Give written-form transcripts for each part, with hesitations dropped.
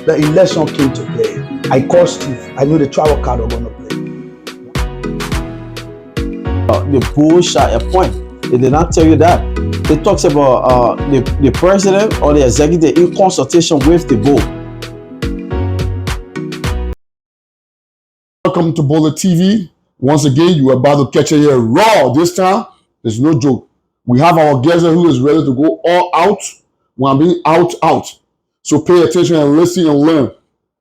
the election came to play, I called Steve. I knew the travel card was going to play. The board shall appoint. They did not tell you that. It talks about the president or the executive in consultation with the board. Welcome to Bowler TV. Once again, you are about to catch it here raw. This time, there's no joke. We have our guest who is ready to go all out. When I mean out. So pay attention and listen and learn.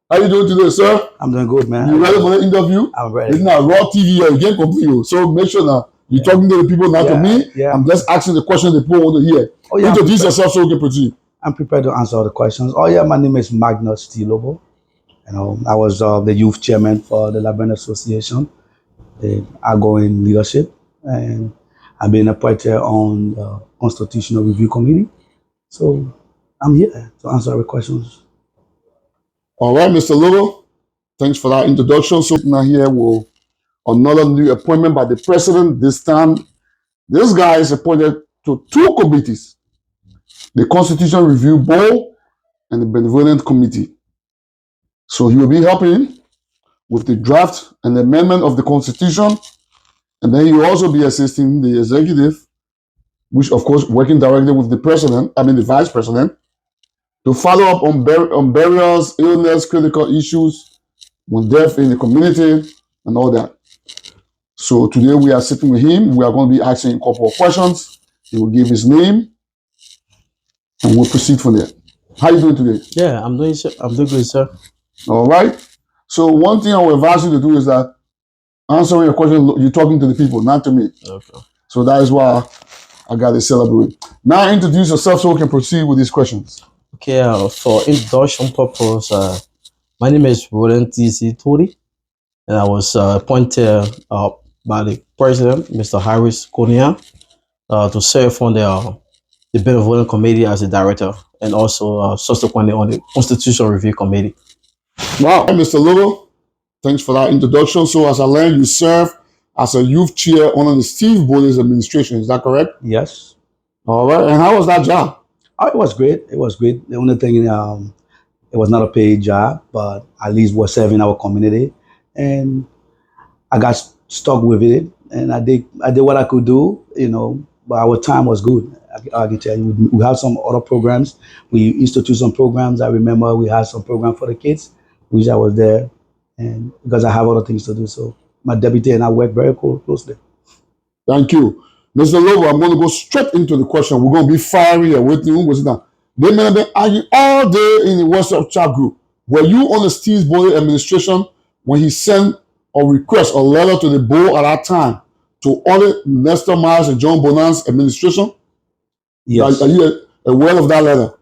How you doing today, sir? I'm doing good, man. You ready for the interview? I'm ready. It's not raw TV here. You can't complete. So make sure now you're talking to the people, not to me. Yeah. I'm just asking the question the people want to hear. Oh, yeah, Introduce yourself so we can proceed. I'm prepared to answer all the questions. Oh yeah, my name is Magnus T. Lobo. You know, I was the youth chairman for the Labrenne Association, the outgoing leadership, and I've been appointed on the Constitutional Review Committee. So I'm here to answer all the questions. All right, Mr. Lobo. Thanks for that introduction. So now here will another new appointment by the president. This time, this guy is appointed to two committees: the Constitutional Review Board and the Benevolent Committee. So he will be helping with the draft and the amendment of the Constitution, and then he will also be assisting the executive, which of course working directly with the vice president, to follow up on burials, illness, critical issues, on death in the community, and all that. So today we are sitting with him. We are going to be asking a couple of questions. He will give his name, and we'll proceed from there. How are you doing today? Yeah, I'm doing good, sir. All right. So one thing I will advise you to do is that answering your question, you're talking to the people, not to me. Okay. So that is why I got to celebrate. Now introduce yourself so we can proceed with these questions. Okay, for introduction purpose, my name is Roland T.C. Tori, and I was appointed by the president, Mr. Harris Konya, to serve on the Benevolent Committee as a director, and also subsequently on the Constitutional Review Committee. Wow. Hi, Mr. Lobo. Thanks for that introduction. So as I learned, you serve as a youth chair under the Steve Bolles administration. Is that correct? Yes. All right. And how was that job? Oh, it was great. It was great. The only thing, it was not a paid job, but at least we're serving our community, and I got stuck with it, and I did what I could do, but our time was good. I can tell you, we had some other programs. We instituted some programs. I remember we had some program for the kids, which I was there, and because I have other things to do. So my deputy and I work very closely. Thank you. Mr. Lobo, I'm going to go straight into the question. We're going to be fiery and waiting. They may have been arguing all day in the WhatsApp chat group. Were you on the Steve Bolles administration when he sent a request, a letter to the board at that time to audit Nestor Myers and John Bonan's administration? Yes. Are you aware of that letter?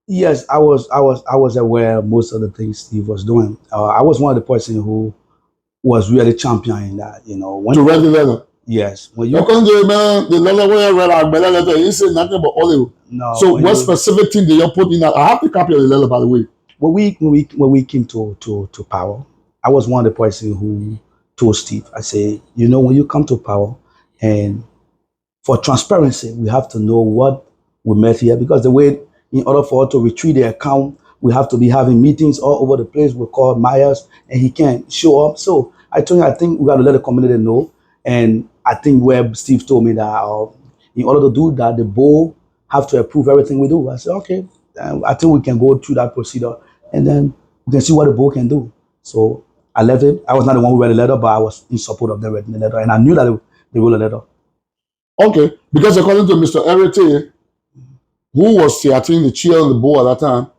Yes, I was aware of most of the things Steve was doing. I was one of the person who was really championing that. To read the letter. Yes. When you couldn't do it, man. The letter when I read our letter, he said nothing about olive. No. So what specific thing did you put in that? I have the copy of the letter, by the way. When we came to power, I was one of the person who told Steve, I say, when you come to power, and for transparency, we have to know what we met here, because the way, in order for us to retrieve the account, we have to be having meetings all over the place. We call Myers, and he can't show up. So I told him, I think we got to let the community know. And I think where Steve told me that in order to do that, the board have to approve everything we do. I said, okay, I think we can go through that procedure, and then we can see what the board can do. So I left it. I was not the one who read the letter, but I was in support of them reading the letter, and I knew that they wrote a letter. Okay, because according to Mr. Erite, who was, I think, the chair of the board at that time,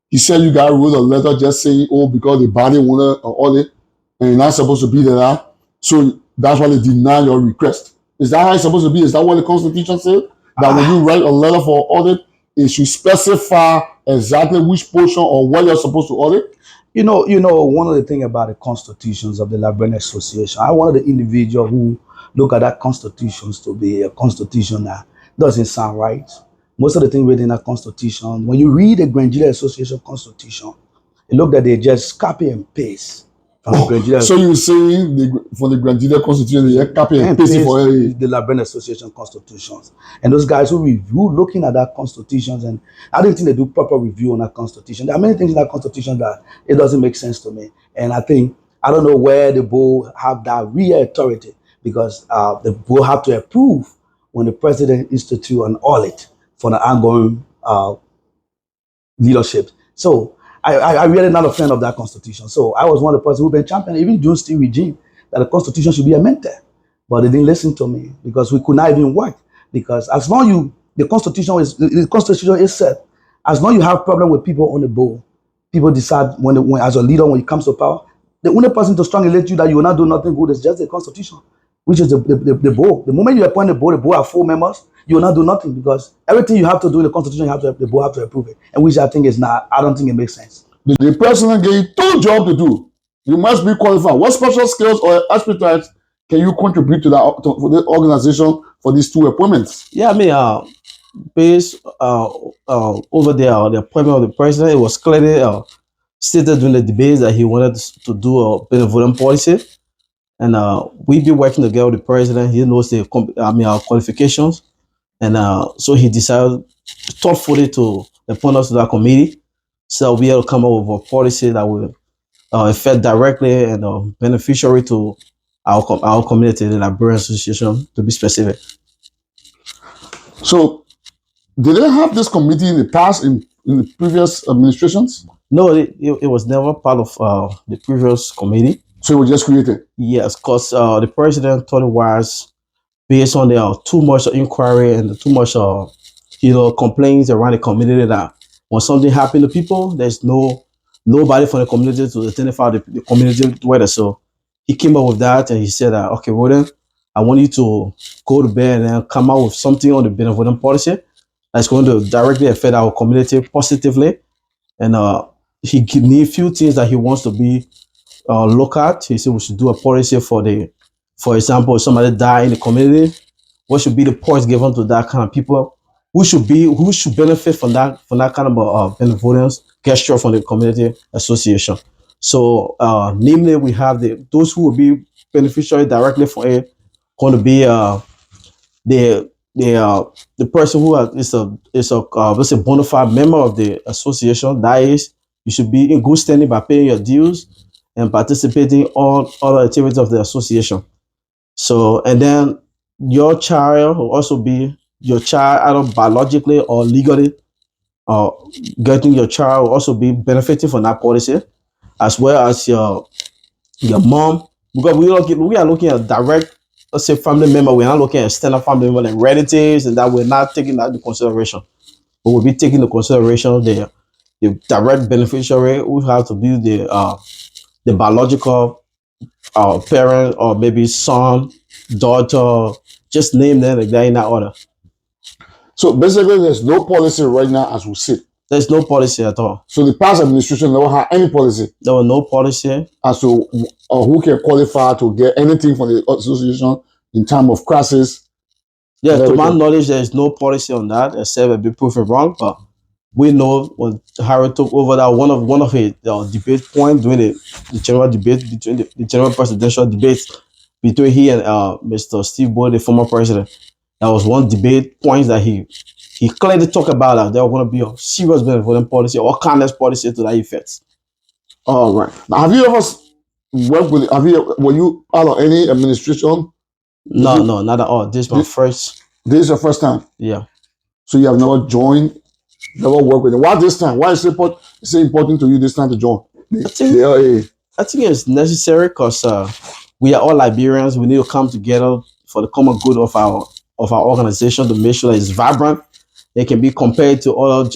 he said you guys wrote a letter just saying, because the body wanted an audit, and you're not supposed to be there. So that's why they deny your request. Is that how it's supposed to be? Is that what the Constitution says? That when you write a letter for audit, it should specify exactly which portion or what you're supposed to audit? One of the things about the constitutions of the Labrenne Association, I'm one of the individuals who look at that constitutions to be a constitution that doesn't sound right. Most of the things written in that constitution, when you read the Grand Jury Association constitution, it look that they just copy and paste from the Grenadier. So you're saying for the Grenadier Constitution, they copy and paste it for the Liberian Association constitutions, and those guys who review, looking at that constitutions, and I don't think they do proper review on that constitution. There are many things in that constitution that it doesn't make sense to me, and I don't know where the board have that real authority, because the board have to approve when the president institute an audit for the ongoing leadership. So I really not a fan of that constitution. So I was one of the persons who been championing, even June Steel regime, that the constitution should be amended. But they didn't listen to me because we could not even work. Because as long the constitution is set, as long you have problem with people on the board, people decide when as a leader, when it comes to power, the only person to strongly let you that you will not do nothing good is just the constitution, which is the board. The moment you appoint the board have 4 members, you will not do nothing, because everything you have to do in the constitution, the board have to approve it, and which I think is not. I don't think it makes sense. The president gave you 2 jobs to do. You must be qualified. What special skills or expertise can you contribute to for the organization for these 2 appointments? Yeah, I mean, based over there, the appointment of the president, it was clearly stated during the debates that he wanted to do a benevolent policy, and we've been working together with the president. He knows our qualifications, and so he decided thoughtfully to appoint us to that committee, so we'll be able to come up with a policy that will affect directly and beneficiary to our community, the Liberian Association, to be specific. So, did they have this committee in the past, in the previous administrations? No, it was never part of the previous committee. So it was just created? Yes, because the president thought it was based on the too much inquiry and too much complaints around the community, that when something happened to people, there's nobody from the community to identify the community weather. So he came up with that, and he said, okay, Roden, I want you to go to bed and come out with something on the benevolent policy that's going to directly affect our community positively. And he need a few things that he wants to be look at. He said we should do a policy for example, if somebody die in the community, what should be the points given to that kind of people? Who should benefit from that kind of benevolence gesture from the community association? So namely, we have those who will be beneficiary directly for it, going to be the person who is a bona fide member of the association. That is, you should be in good standing by paying your dues and participating in all other activities of the association. So, and then your child will also be your child, either biologically or legally. Getting your child will also be benefiting from that policy, as well as your mom, because we are looking at direct, let's say, family member. We're not looking at extended family member like relatives, and that we're not taking that into consideration. But we'll be taking into consideration the direct beneficiary, who have to be the biological parent, or maybe son, daughter, just name them like that in that order. So basically, there's no policy right now as we sit. There's no policy at all. So the past administration never had any policy. There was no policy as to who can qualify to get anything from the association in time of crisis. Yeah, to my knowledge, there is no policy on that, except it be proven wrong. But we know when Harry took over that, one of his debate points during the general debate between the general presidential debate between he and Mr. Steve Boyd, the former president. That was one debate point that he clearly talked about that there was going to be a serious benevolent policy or kindness policy to that effect. All right. Now, have you ever worked with? Were you out of any administration? No, not at all. This is my first. This is your first time. Yeah. So you have never joined, never worked with them. Why this time? Why is it so important to you this time to join I think it's necessary because we are all Liberians. We need to come together for the common good of our organization to make sure that it's vibrant. It can be compared to other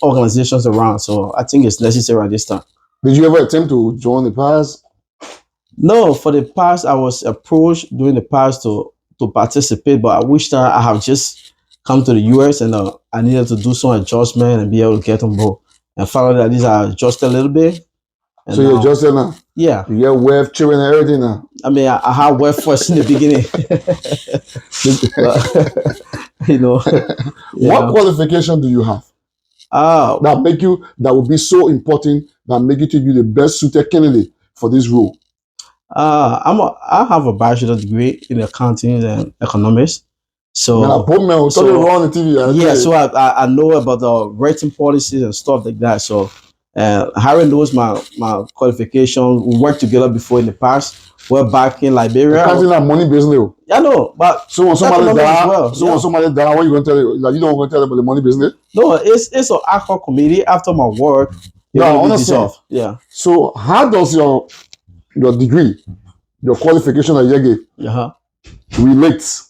organizations around. So I think it's necessary at this time. Did you ever attempt to join the past? No, for the past, I was approached during the past to participate, but I wish that I have just come to the US and I needed to do some adjustment and be able to get on board. And found out that these are adjusted a little bit. So you're adjusted now? Yeah. You get web children and everything now? I mean, I had web first in the beginning. What qualification do you have? That would be so important, that make you the best suited candidate for this role? I have a bachelor degree in accounting and economics. So Man, I both men will talk about on the TV. yeah, so I know about the writing policies and stuff like that. So Harry knows my qualification. We worked together before in the past. We're back in Liberia. Accounting and money business. Yeah, no, but so when somebody die, well, when somebody die, what you gonna tell you? Like you don't want to tell them about the money business? No, it's an ad hoc committee after my work. No, I understand. Yeah. So how does your degree, your qualification that you get, relate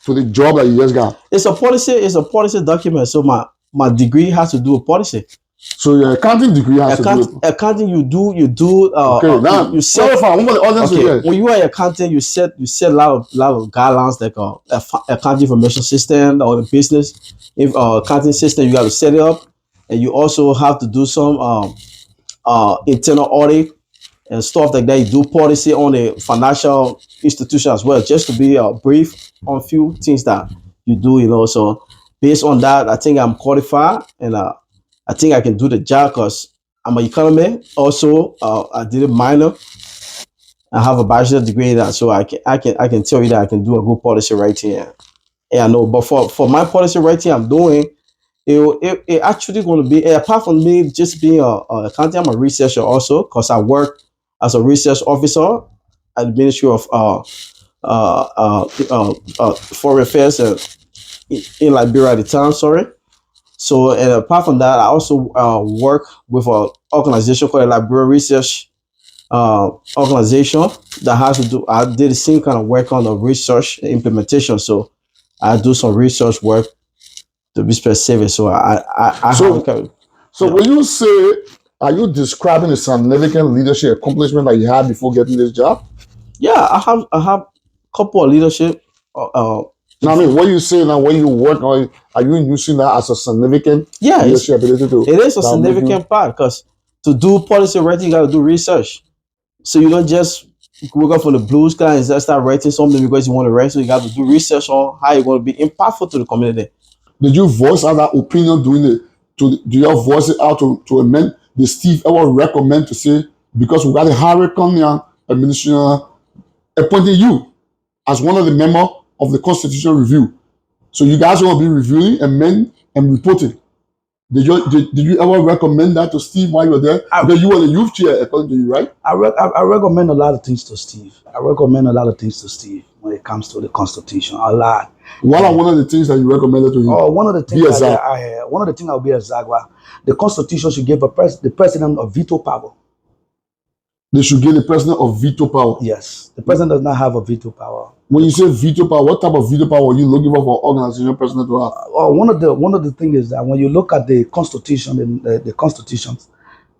to the job that you just got? It's a policy document. So my degree has to do with policy. So your accounting degree has to do with accounting. You do. Okay, now you set. When you are accounting, you set a lot of guidelines like accounting information system or the business accounting system. You got to set it up, and you also have to do some internal audit and stuff like that. You do policy on the financial institution as well, just to be brief on a few things that you do. So based on that, I think I'm qualified and I think I can do the job because I'm an economist. Also, I did a minor. I have a bachelor degree in that, so I can tell you that I can do a good policy writing. Yeah, I know. But for my policy writing, I'm doing it actually going to be apart from me just being a accountant, I'm a researcher also because I work as a research officer at the Ministry of Foreign Affairs in Liberia at the time. Sorry. So, and apart from that, I also work with an organization called the Liberia Research Organization that has to do. I did the same kind of work on the research and implementation. So, I do some research work to be specific. So, So, when you say, are you describing a significant leadership accomplishment that you had before getting this job? Yeah, I have a couple of leadership. Now, I mean, what you say now, when you work on, are you using that as a significant leadership ability to? It is a significant part because to do policy writing, you got to do research. So you don't just wake up from the blue sky and just start writing something because you want to write. So you got to do research on how you're going to be impactful to the community. Did you voice out that opinion doing it? Do you voice it out to amend? Did Steve ever recommend to say, because we got a Harry Conyan administration appointing you as one of the members of the Constitutional Review? So you guys want to be reviewing, amend, and reporting. Did you ever recommend that to Steve while you were there? Because you were the youth chair, according to you, right? I recommend a lot of things to Steve. When it comes to the Constitution. A lot. What are one of the things that you recommended to him? One of the things one of the things I'll be exactly. The Constitution should give the president a veto power. They should give the president a veto power. Yes, the president does not have a veto power. When you say veto power, what type of veto power are you looking for organization president to have? One of the things is that when you look at the Constitution, the constitutions,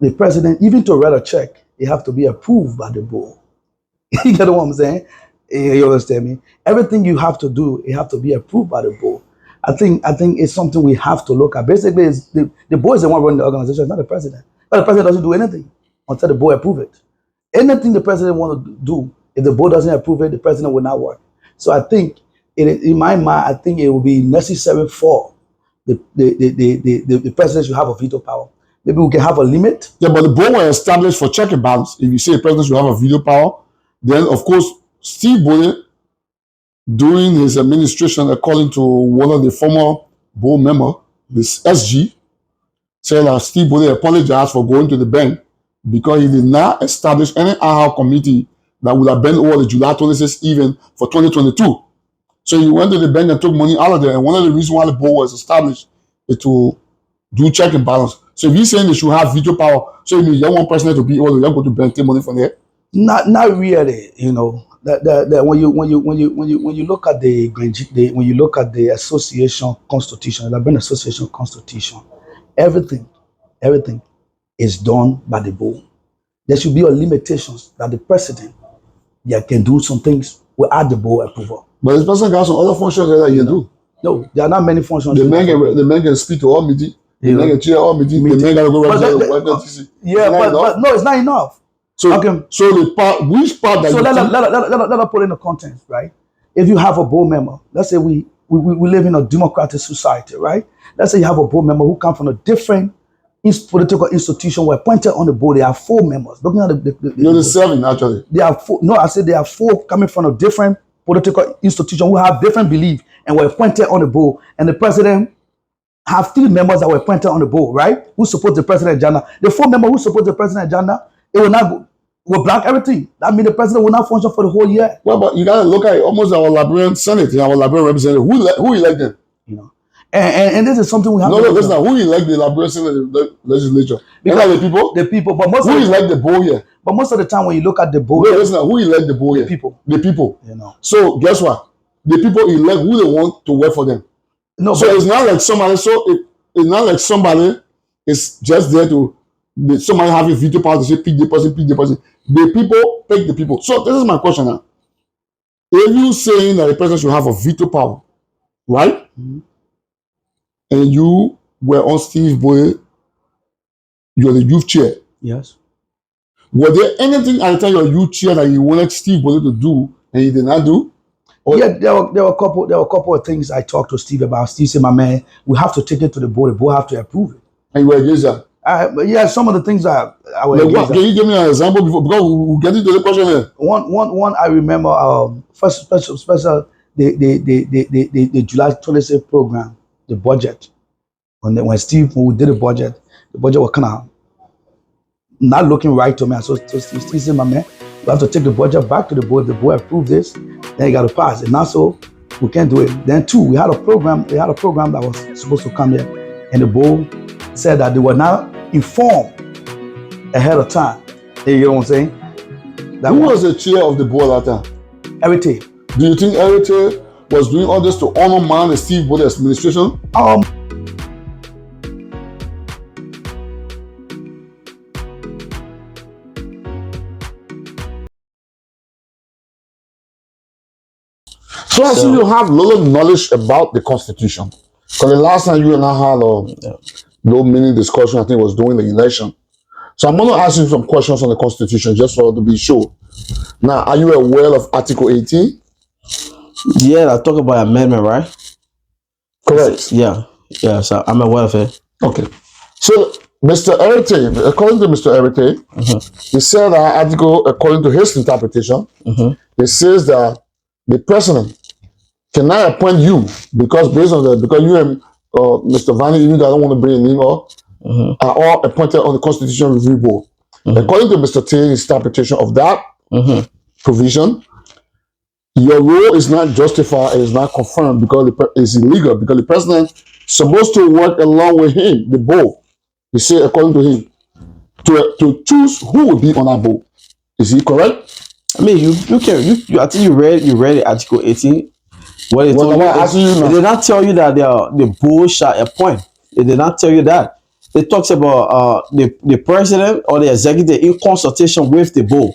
the president, even to write a check, it have to be approved by the board. You get what I'm saying? You understand me? Everything you have to do, it have to be approved by the board. I think it's something we have to look at. Basically, it's the board is the one running the organization, it's not the president. But the president doesn't do anything until the board approve it. Anything the president want to do, if the board doesn't approve it, the president will not work. So I think, in my mind, I think it will be necessary for the president should have a veto power. Maybe we can have a limit. Yeah, but the board was established for check and balance. If you say the president should have a veto power, then of course Steve Bonnet, during his administration, according to one of the former board members, this SG, said that Steve Bonnet apologized for going to the bank because he did not establish any ad hoc committee that would have been over the July 26th event for 2022. So he went to the bank and took money out of there. And one of the reasons why the board was established is to do check and balance. So if he's saying they should have veto power, so you don't want president to be able to go to bank, take money from there? Not really, you know. That when you look at when you look at the association constitution, the Liberia Association Constitution, everything is done by the board. There should be a limitations that the president can do some things without the board approval. But this person got some other functions that he can do. No, there are not many functions. The man can speak to all meetings. The man can chair all meetings. The man got to go represent. But no, it's not enough. So the part, which part that let us put in the context, right? If you have a board member, let's say we live in a democratic society, right? Let's say you have a board member who comes from a different political institutions were appointed on the board. There are 4 members. Looking at the No, there's 7 actually. there are 4. No, I said there are 4 coming from a different political institution who have different belief and were appointed on the board. And the president have 3 members that were appointed on the board, right? Who support the president agenda. The 4 members who support the president agenda, it will not go, will block everything. That means the president will not function for the whole year. Well, but you gotta look at it, almost our Liberian Senate and our Liberian representative. Who elected? You know, and this is something we have. No, listen. Who elected the Liberian Senate legislature? Because The people. the people, but most Who of elected the board here? but most of the time when you look at the board, No, listen. Who elected the board here? people, The people. you know, So guess what? The people elect who they want to work for them. no, So but it's not like somebody. It's not like somebody is just there to. Somebody have a veto power to say pick the person, pick the person. The people pick the people. So this is my question now. If you saying that the president should have a veto power, right? Mhm. And you were on Steve Boy, you're the youth chair. yes, Was there anything at the time you're youth chair that you wanted Steve Boy to do and he did not do? Or- yeah, there were a couple of things I talked to Steve about. Steve said, "My man, we have to take it to the board. The board have to approve it." And you were against that. But yeah, some of the things I was Like what? against Can that. you give me an example before? Because we'll get into the question here. One I remember first special the July 26th program, the budget. When we did the budget was kind of not looking right to me. So Steve said, "My man, we have to take the budget back to the board. If the board approve this, then you got to pass. And not so we can't do it." Then 2, we had a program that was supposed to come here, and the board said that they were not informed ahead of time. You know what I'm saying? That Who was the chair of the board at that time? everything. Do you think Eric was doing all this to honor man and Steve Boy administration? So I see you have little knowledge about the Constitution. Because the last time you and I had a little mini discussion, I think it was during the election. So I'm going to ask you some questions on the Constitution just for to be sure. Now, are you aware of Article 18? Yeah, I talk about amendment, right? Correct. Yeah, so I'm aware of it. Okay. So, Mr. Erite, according to Mr. Erite, he said that article, according to his interpretation, it says that the president cannot appoint you because based on that, because you and Mr. Vanny, even though I don't want to bring a name up, are all appointed on the Constitution Review Board. According to Mr. Taylor's interpretation of that provision, your role is not justified and is not confirmed because it's illegal because the president is supposed to work along with him, the board. He said, according to him, to choose who will be on that board. Is he correct? I mean, you I think you read Article 18. What it Well, told I'm you, asking you now. it did not tell you that the board shall appoint. It did not tell you that. It talks about the president or the executive in consultation with the board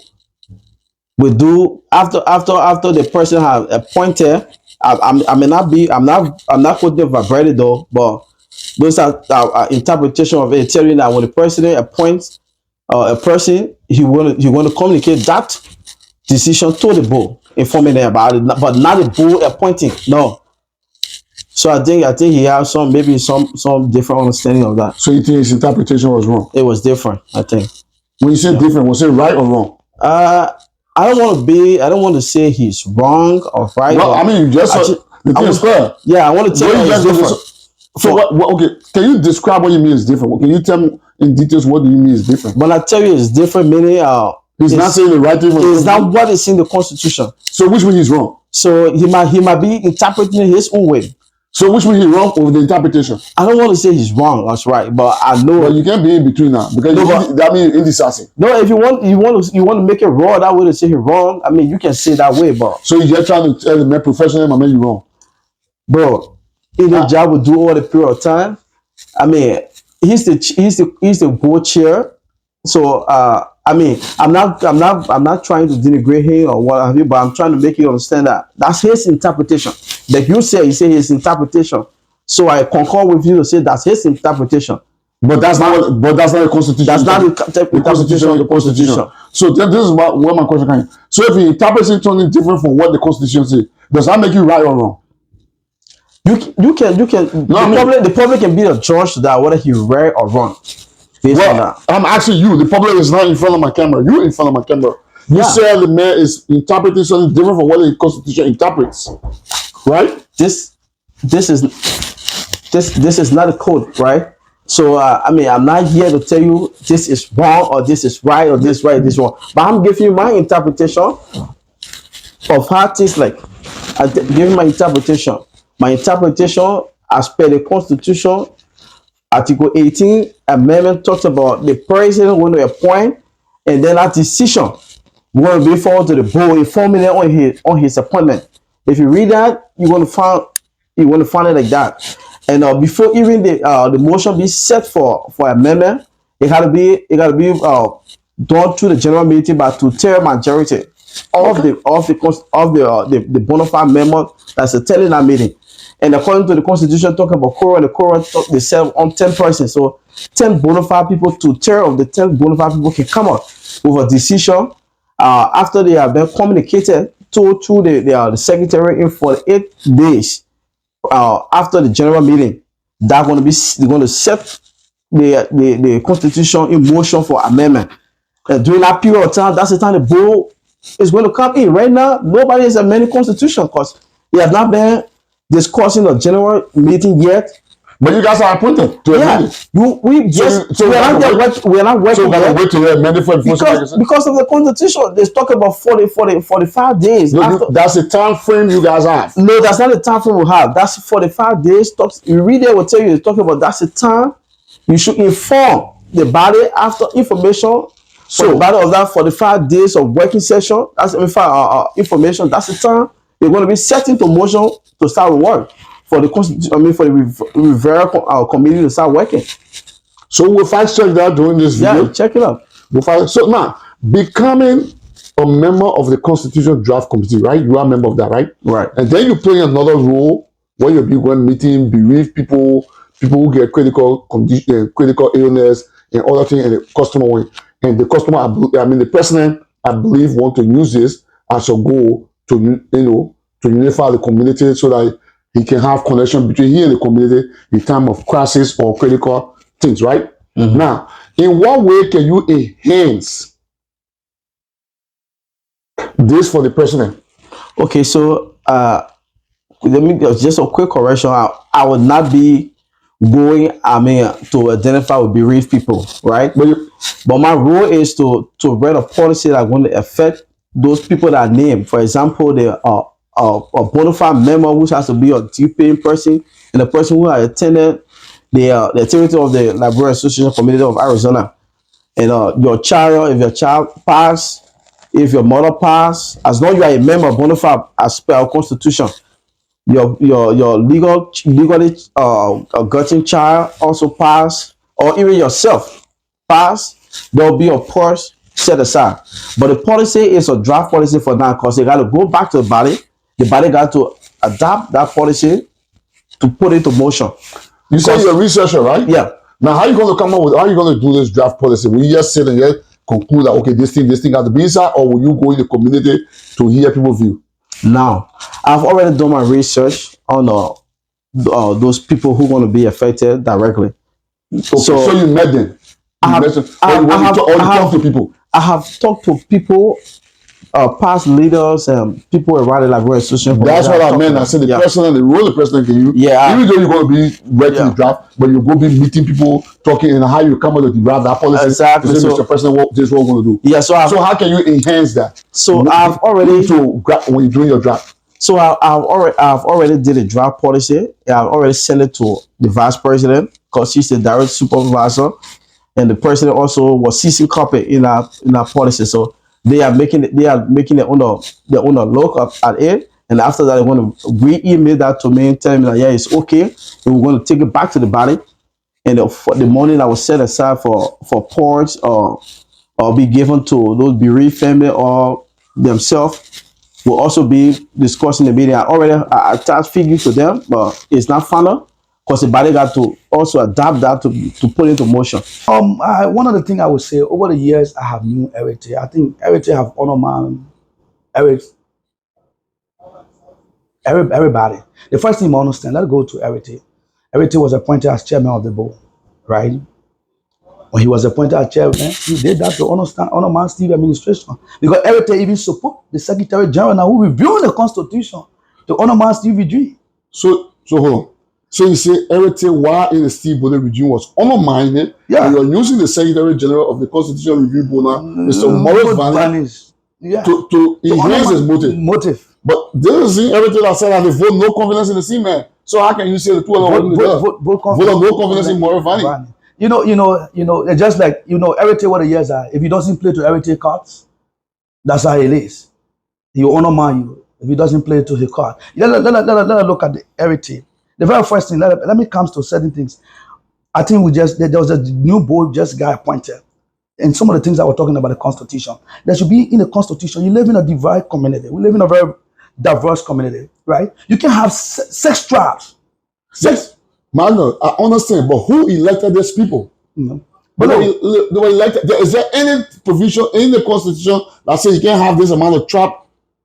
will do after the person has appointed. I may not be. I'm not quoting verbatim though, but those are interpretation of it, telling that when the president appoints a person, he want to communicate that decision to the board, informing them about it, but not the board appointing. No. So I think he has some different understanding of that. So you think his interpretation was wrong? It was different, I think. When you say different, was it right or wrong? I don't want to say he's wrong or right. No, I mean, you just the thing is clear. Yeah, I want to tell you it's different. So what? Okay, can you describe what you mean is different? Can you tell me in details what do you mean is different? When I tell you it's different, meaning He's not saying the right thing. it's not what is in the Constitution. So which way he's wrong? So he might be interpreting it his own way. So which way he's wrong with the interpretation? I don't want to say he's wrong. That's right, but I know. But you can't be in between now because that means indecisive. No, if you want to make it raw that way to say he's wrong. I mean, you can say that way, but So you're just trying to tell the man professional man you wrong. bro, in the job will do all the period of time. I mean, he's the board chair. So I mean, I'm not trying to denigrate him or what have you, but I'm trying to make you understand that that's his interpretation. Like you say his interpretation. So I concur with you to say that's his interpretation. But that's not the Constitution. That's not the interpretation of the Constitution. So this is where my question comes in. So if he interprets it something different from what the Constitution says, does that make you right or wrong? You can. No, The public can be the judge to that whether he right or wrong. based on Well, that. I'm asking you. The public is not in front of my camera. You in front of my camera. You Yeah. said the mayor is interpreting something different from what the Constitution interprets, right? This is this is not a code, right? So I mean, I'm not here to tell you this is wrong or this is right or this right, this wrong. But I'm giving you my interpretation of how things like. Giving my interpretation. My interpretation as per the Constitution, Article 18 Amendment talks about the president going to appoint, and then that decision will be forwarded to the board, informing them on his appointment. If you read that, you're going to find it like that. And before even the motion be set for amendment, it got to be done through the general meeting by two-thirds majority of the bona fide member that's attending that meeting. And according to the Constitution, talking about quorum, the quorum they serve on 10 persons. So 10 bona fide people, two-thirds of the 10 bona fide people can come up with a decision after they have been communicated to the secretary in 48 days after the general meeting. They're going to set the Constitution in motion for amendment. During that period of time, that's the time the board is going to come in. Right now, nobody is amending Constitution because they have not been discussing a general meeting yet. But you guys are appointed to amend it. We're not working. So we're going to wait till you're amended for because of the Constitution. They talk about 45 days. No, that's the time frame you guys have. No, that's not the time frame we have. That's 45 days. You read it, will tell you, it's talking about that's the time you should inform the body after information. So, the body of that 45 days of working session, that's information, that's the time you're going to be set into motion to start work for the Constitution, for the Rivera committee to start working. So we'll fact check that during this video. Yeah, check it out. So now, becoming a member of the Constitution Draft Committee, right? You are a member of that, right? Right. And then you play another role where you'll be going meeting bereaved people who get critical condition, critical illness, and other things, and the customer, the president, I believe, want to use this as a goal to unify the community so that he can have connection between he and the community in time of crisis or critical things, right? Mm-hmm. Now, in what way can you enhance this for the president? Okay, so let me just a quick correction. I would not be going, to identify with bereaved people, right? But my role is to write a policy that's going to affect those people that are named. For example, a bona fide member who has to be a due-paying person, and a person who has attended the activity of the Library Association Committee of Arizona. And your child, if your child pass, if your mother pass, as long as you are a member of bona fide as per our Constitution, your legally guardian child also pass, or even yourself pass, there will be a purse set aside. But the policy is a draft policy for now because they got to go back to the body. The body got to adapt that policy to put it into motion. You say you're a researcher, right? Yeah. Now, how are you going to come up with, how are you going to do this draft policy? Will you just sit and just conclude that, okay, this thing has to be inside, or will you go in the community to hear people's view? Now, I've already done my research on those people who are going to be affected directly. Okay, so you met them. I have talked to people, past leaders and people around the Library Association. That's what I meant. I said the president, the role of the president can you. Yeah. Even though you're going to be writing the draft, but you go be meeting people, talking, and how you come up with the draft, that policy. Exactly. So, Mr. President, this is what we're going to do. Yeah. So how can you enhance that? So I've already when you're doing your draft. So I've already did a draft policy. I've already sent it to the vice president because she's the direct supervisor, and the president also was seizing copy in our policy. So they are making it on the look at it, and after that they're going to re-email that to me, telling me that yeah, it's okay, and we're going to take it back to the body, and the money that was set aside for ports or be given to those bereaved family or themselves will also be discussed in the meeting. I already attached figures to them, but it's not final because the body got to also adapt that to put into motion. One of the things I would say, over the years, I have known Eric. I think Eric have honored everybody. The first thing I understand, let's go to Eric. Eric was appointed as chairman of the board, right? When he was appointed as chairman, he did that to honor man Steve administration. Because Erete even support the Secretary General now who reviewing the Constitution to honor man Steve regime. So hold on. So you say everything while in the Steve Bolton regime was undermined, Yeah. and you're using the Secretary General of the Constitution Review Board, Mr. Morris Vani, Yeah. to enhance his motive. But this is everything that said that they vote no confidence in the C-man. So how can you say the two of them vote no confidence in Morris Vani? You know, just like, Erete what the years are. If he doesn't play to Erete cards, that's how it is. He will honor man you if he doesn't play to his card. Let us look at the Erete. The very first thing, let me come to certain things. I think there was a new board just got appointed. And some of the things that we're talking about the Constitution. There should be in the Constitution, you live in a diverse community. We live in a very diverse community, right? You can have sex tribes. Yes, Manuel, I understand, but who elected these people? But they were elected. Is there any provision in the Constitution that says you can't have this amount of tribe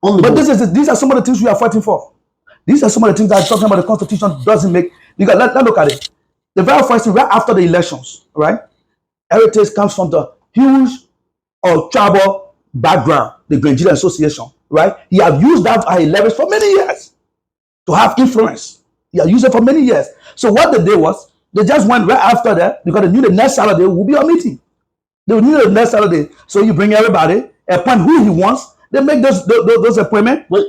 on the board? But these are some of the things we are fighting for. These are some of the things that I'm talking about the Constitution doesn't make. Because let's look at it. The very first thing, right after the elections, right? Heritage comes from the huge or tribal background, the Grangelia Association, right? He have used that as a leverage for many years to have influence. He have used it for many years. So what they did was, they just went right after that because they knew the next Saturday will be a meeting. They knew the next Saturday. So you bring everybody, appoint who he wants, they make those appointments. Wait,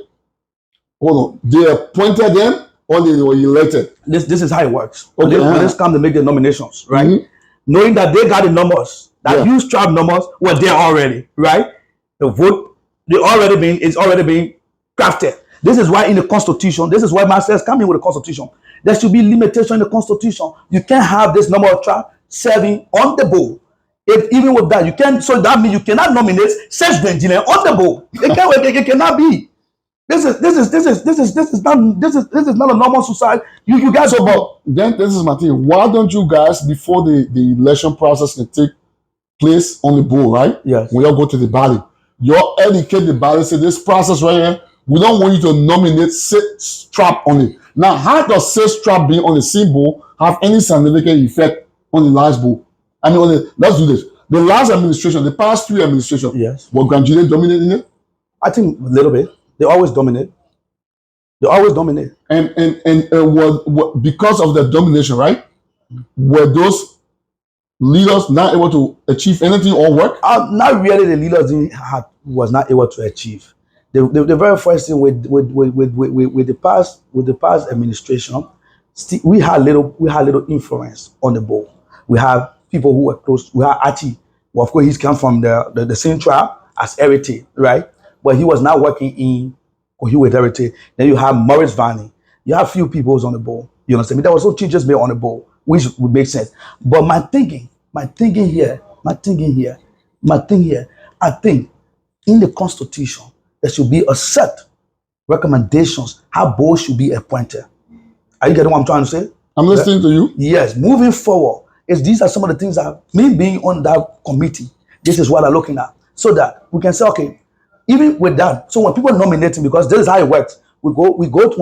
hold on. They appointed them or they were elected? This is how it works. Okay. When this come to make the nominations, right? Knowing that they got the numbers, that huge tribe numbers were there already, right? The vote, it's already been crafted. This is why in the Constitution, this is why Masters come in with the Constitution. There should be limitation in the Constitution. You can't have this number of tribes serving on the board. Even with that, you can't. So that means you cannot nominate such engineer on the board. It cannot be. This is not a normal society. You guys are about. Then this is my thing. Why don't you guys, before the election process can take place on the board, right? Yes. When you go to the ballot, you educate the ballot. Say this process right here. We don't want you to nominate six trap on it. Now, how does six trap being on the same board have any significant effect on the last board? I mean, let's do this. The last administration, the past three administrations, Yes. were Grangelia dominating it? I think a little bit. They always dominate. They always dominate. And because of the domination, right? Were those leaders not able to achieve anything or work? Not really. The leaders was not able to achieve. The very first thing with the past administration, we had little influence on the board. We have people who were close. We have Ati. Well, of course, he's come from the same tribe as Erete, right? But he was not working in Kohiu with Erete. Then you have Morris Vani. You have few people on the board. You understand me? There was some changes made on the board, which would make sense. But my thinking here, I think in the Constitution, there should be a set recommendations how boards should be appointed. Are you getting what I'm trying to say? I'm listening to you. Yes, moving forward, these are some of the things that me being on that committee, this is what I'm looking at. So that we can say, okay, even with that, so when people are nominating, because this is how it works, when we go to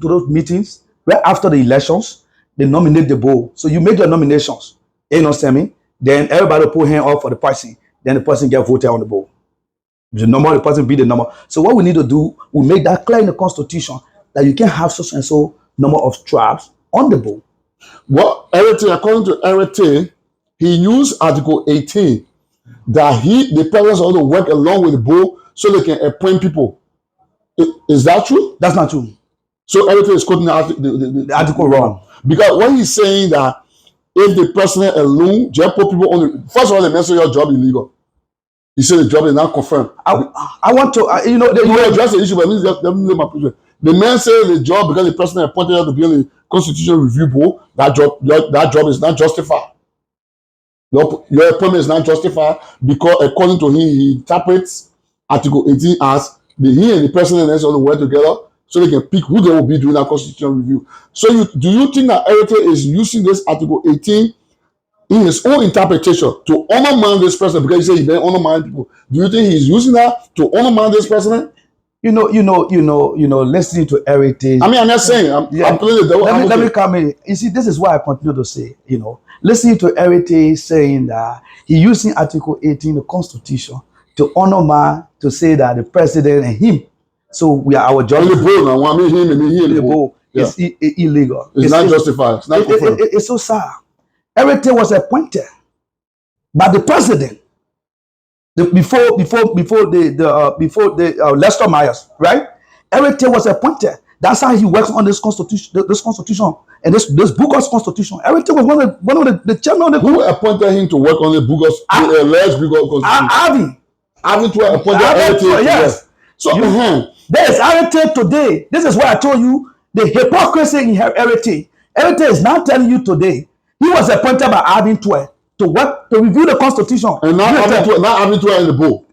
those meetings right after the elections, they nominate the board. So you make your nominations, you understand me? Then everybody put hand up for the person, then the person get voted on the board. The number, the person be the number. So what we need to do, we make that clear in the Constitution that you can have such and so number of tribes on the board. Well, according to Erete, he used Article 18 that the president ought to work along with the board so they can appoint people. Is that true? That's not true. So Erete is quoting the article wrong. Because when he's saying that if the president alone just put people on the, first of all, they mention your job illegal. He said the job is not confirmed. I want to, you address the issue, but let me my position. The man said the job because the president appointed her to be on the Constitutional Review Board, that job is not justified. Your appointment is not justified because according to him, he interprets Article 18 as he and the president and all work together so they can pick who they will be doing that constitutional review. So do you think that Erete is using this Article 18 in his own interpretation to undermine this president because he said he didn't undermine people? Do you think he's using that to undermine this president? listening to heritage. I mean, I'm not saying I'm playing the devil Let me advocate. come in. You see, this is why I continue to say, listening to heritage saying that he using Article 18 of the Constitution to honor man to say that the president and him, so we are our On judge. the bowl now. I mean, him and me, he and the bowl. Yeah. It's illegal. It's not justified. It's not confirmed. It's so sad. Heritage was appointed by the president before Lester Myers, right? Heritage was appointed. That's how he works on this constitution, and this book of constitution. Heritage was one of the chairman of the Who appointed him to work on the book of the alleged book of constitution? Avi to appointed Heritage. Yes. So there is Heritage today. This is why I told you the hypocrisy in Heritage. Heritage is now telling you today he was appointed by Arvin Twelve to work to review the constitution. And now Arvin Twelve in the bowl.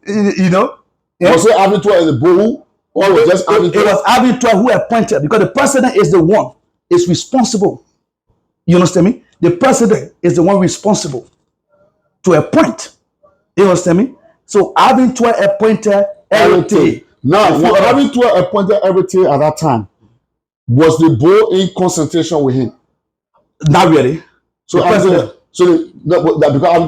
Yeah. Was it Arvin Twelve in the bowl? Or was just Arvin Twelve? It was Arvin Twelve who appointed, because the president is the one is responsible. You understand me? The president is the one responsible to appoint. You understand me? So Arvin Twelve appointed Heritage. Now, when Arvin Twelve appointed Heritage at that time, was the bowl in consultation with him? Not really. So because Arvin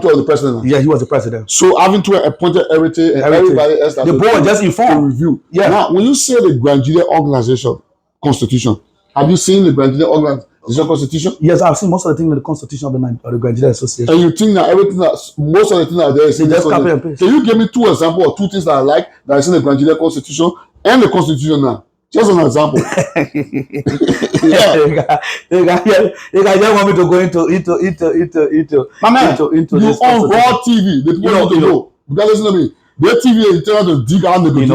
Twelve was the president. Yeah, he was the president. So Arvin Twelve appointed Heritage and everybody else. The board was just informed. To review. Yeah. Now, when you say the Grand Jury Organization Constitution, have you seen the Grand Jury Organization Constitution? Yes, I've seen most of the things in the Constitution of the Grand Jury Association. And you think that most of the things that are there is in just copy and paste. Can you give me two examples or two things that I like that is in the Grand Jury Constitution and the Constitution now? Just an example. You guys want me to go into my man, into you this on Raw TV. The people need to know. Because listen to me, their TV is trying to dig out the Bode.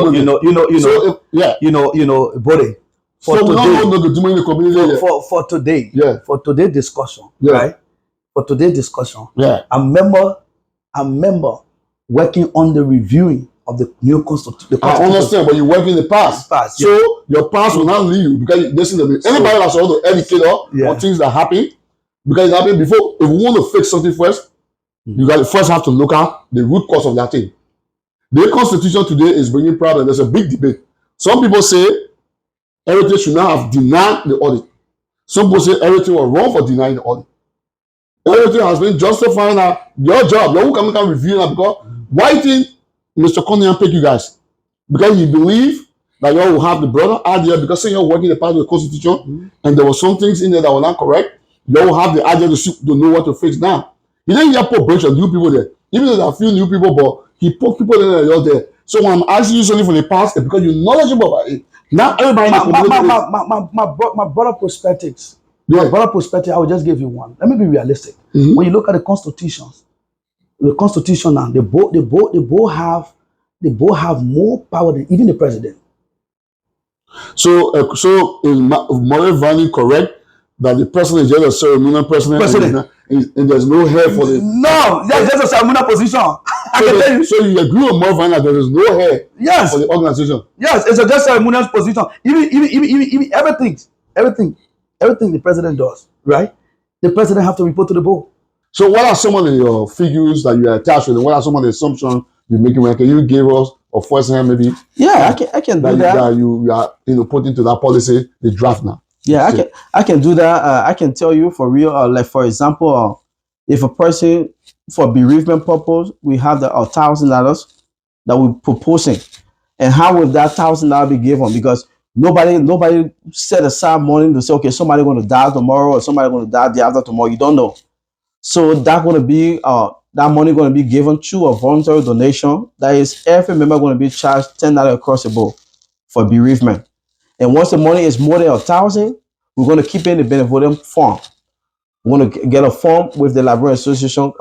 So we don't know the in the community for today. Yeah. For today's discussion. Yeah. Right? For today's discussion. Yeah. I remember working on the reviewing of the new constitution. I understand, but you work in the past. So your past will not leave you because listen to me. Anybody that's also educator on things that happen, because it happened before. If you want to fix something first, you got to first have to look at the root cause of that thing. The constitution today is bringing problems. There's a big debate. Some people say Heritage should not have denied the audit. Some people say Heritage was wrong for denying the audit. Heritage has been justifying that your job. Your who can review that because why do you think Mr. Cunningham pick you guys? Because he believe that you all will have the broader idea because say you're working the part of the constitution and there were some things in there that were not correct. You all will have the idea to know what to fix now. He didn't just put a bunch of new people there. Even though there are a few new people, but he put people in there there. So when I'm asking you something from the past, it's because you're knowledgeable about it. Now everybody my broader perspectives. Yeah. My broader perspective, I will just give you one. Let me be realistic. When you look at the constitutions, now, they both have more power than even the president. So is Moray Vani correct that the president is just a ceremonial president. And there's no hair for the... No, that's just a ceremonial position. I can tell you. So you agree with Moray Vani that there is no hair for the organization? Yes, it's just a ceremonial position. Even everything the president does, right? The president have to report to the board. So what are some of the figures that you are attached with? And what are some of the assumptions you're making? Can you give us a first hand maybe? Yeah, I can do that. That you are put into that policy, the draft now. Yeah, I can do that. I can tell you for real. Like for example, if a person for bereavement purpose, we have the $1,000 that we're proposing, and how will that $1,000 be given? Because nobody set aside money to say, okay, somebody going to die tomorrow or somebody going to die the after tomorrow. You don't know. So that's going to be that money going to be given through a voluntary donation. That is, every member going to be charged $10 across the board for bereavement. And once the money is more than $1,000, we're going to keep it in the benevolent form. We're going to get a form with the Liberian Association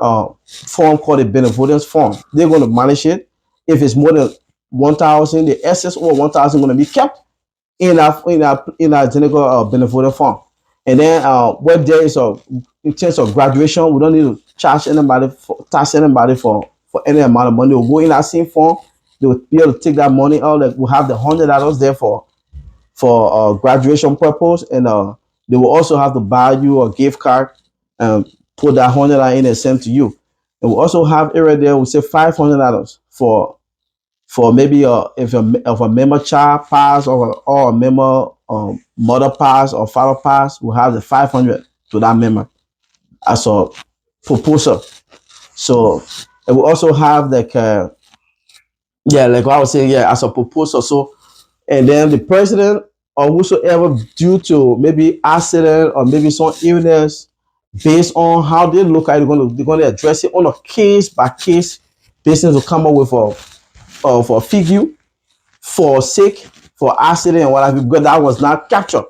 form called the benevolence form. They're going to manage it. If it's more than 1,000, the excess over 1,000 going to be kept in our general benevolent form. And then when there is in terms of graduation, we don't need to charge anybody tax anybody for any amount of money. We'll go in that same form. They will be able to take that money out. Like we'll have the $100 there for graduation purpose, and they will also have to buy you a gift card and put that $100 in and send to you. And we'll also have area there. We say $500 for for maybe if a member child pass or a member mother pass or father pass, we have the 500 to that member as a proposal. So and we also have like like I was saying, as a proposal. So and then the president or whosoever due to maybe accident or maybe some illness, based on how they look at it, they're going to address it on a case by case basis to come up with a figure for sick, for accident and whatever, because that was not captured.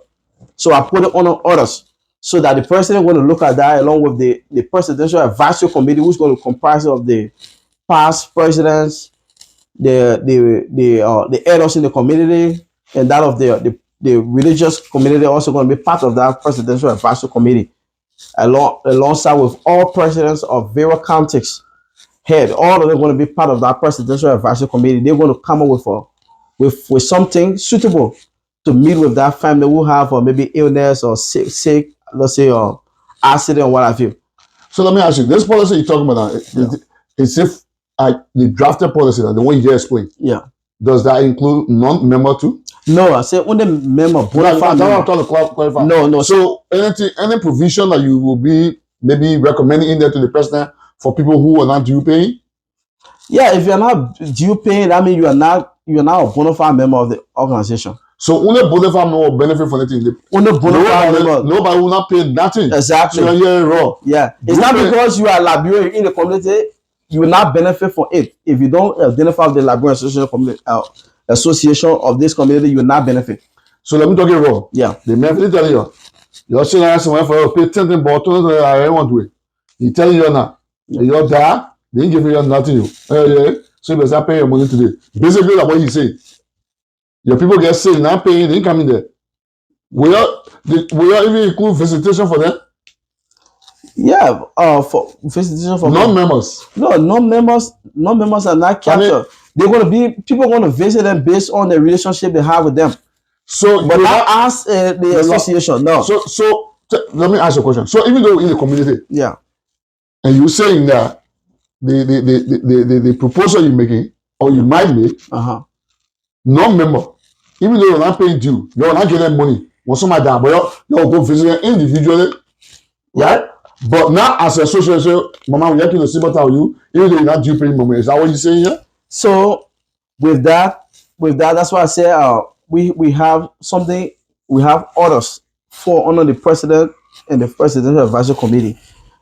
So I put it on orders so that the president going to look at that along with the presidential advisory committee, who's going to comprise of the past presidents, the elders in the community, and that of the religious community also going to be part of that presidential advisory committee, alongside with all presidents of various counties head. All of them going to be part of that presidential advisory committee. They're going to come up with something suitable to meet with that family who have or maybe illness or sick, let's say, or accident or what have you. So let me ask you, this policy you're talking about now, is if the drafted policy, the one you just explained, does that include non-member too? No, I said only member. I'm trying to clarify. No. So any provision that you will be maybe recommending in there to the president for people who are not due paying? Yeah, if you're not due paying, that means you're not a bona fide member of the organization. So only bona fide member will benefit from it. Only bona fide member. Nobody will not pay nothing. Exactly. So you're wrong. Yeah, it's not because you are a Liberian in the community, you will not benefit from it. If you don't identify with the Liberian association of this community, you will not benefit. So let me talk it wrong. Yeah. The man tell you, you're saying I someone for you pay 10 but I want to. He telling you now, you're there, they ain't giving you nothing. So you better pay your money today. Basically, that's what he said. Your people get sick, not paying, they ain't coming there. Will you even include visitation for them? Yeah, for visitation for non-members. No, non-members are not captured. They're going to be people going to visit them based on the relationship they have with them. So, but not ask the association. No. So let me ask you a question. So even though in the community, and you're saying that the proposal you're making or you might make, non-member, even though you're not paying due, you're not getting money. When somebody down, but you'll go visit them individually, right? But not as a association. Mama, we have to see what you, even though you're not due paying money. Is that what you're saying here? So with that, that's why I say we have something. We have orders for under the president and the presidential advisory committee.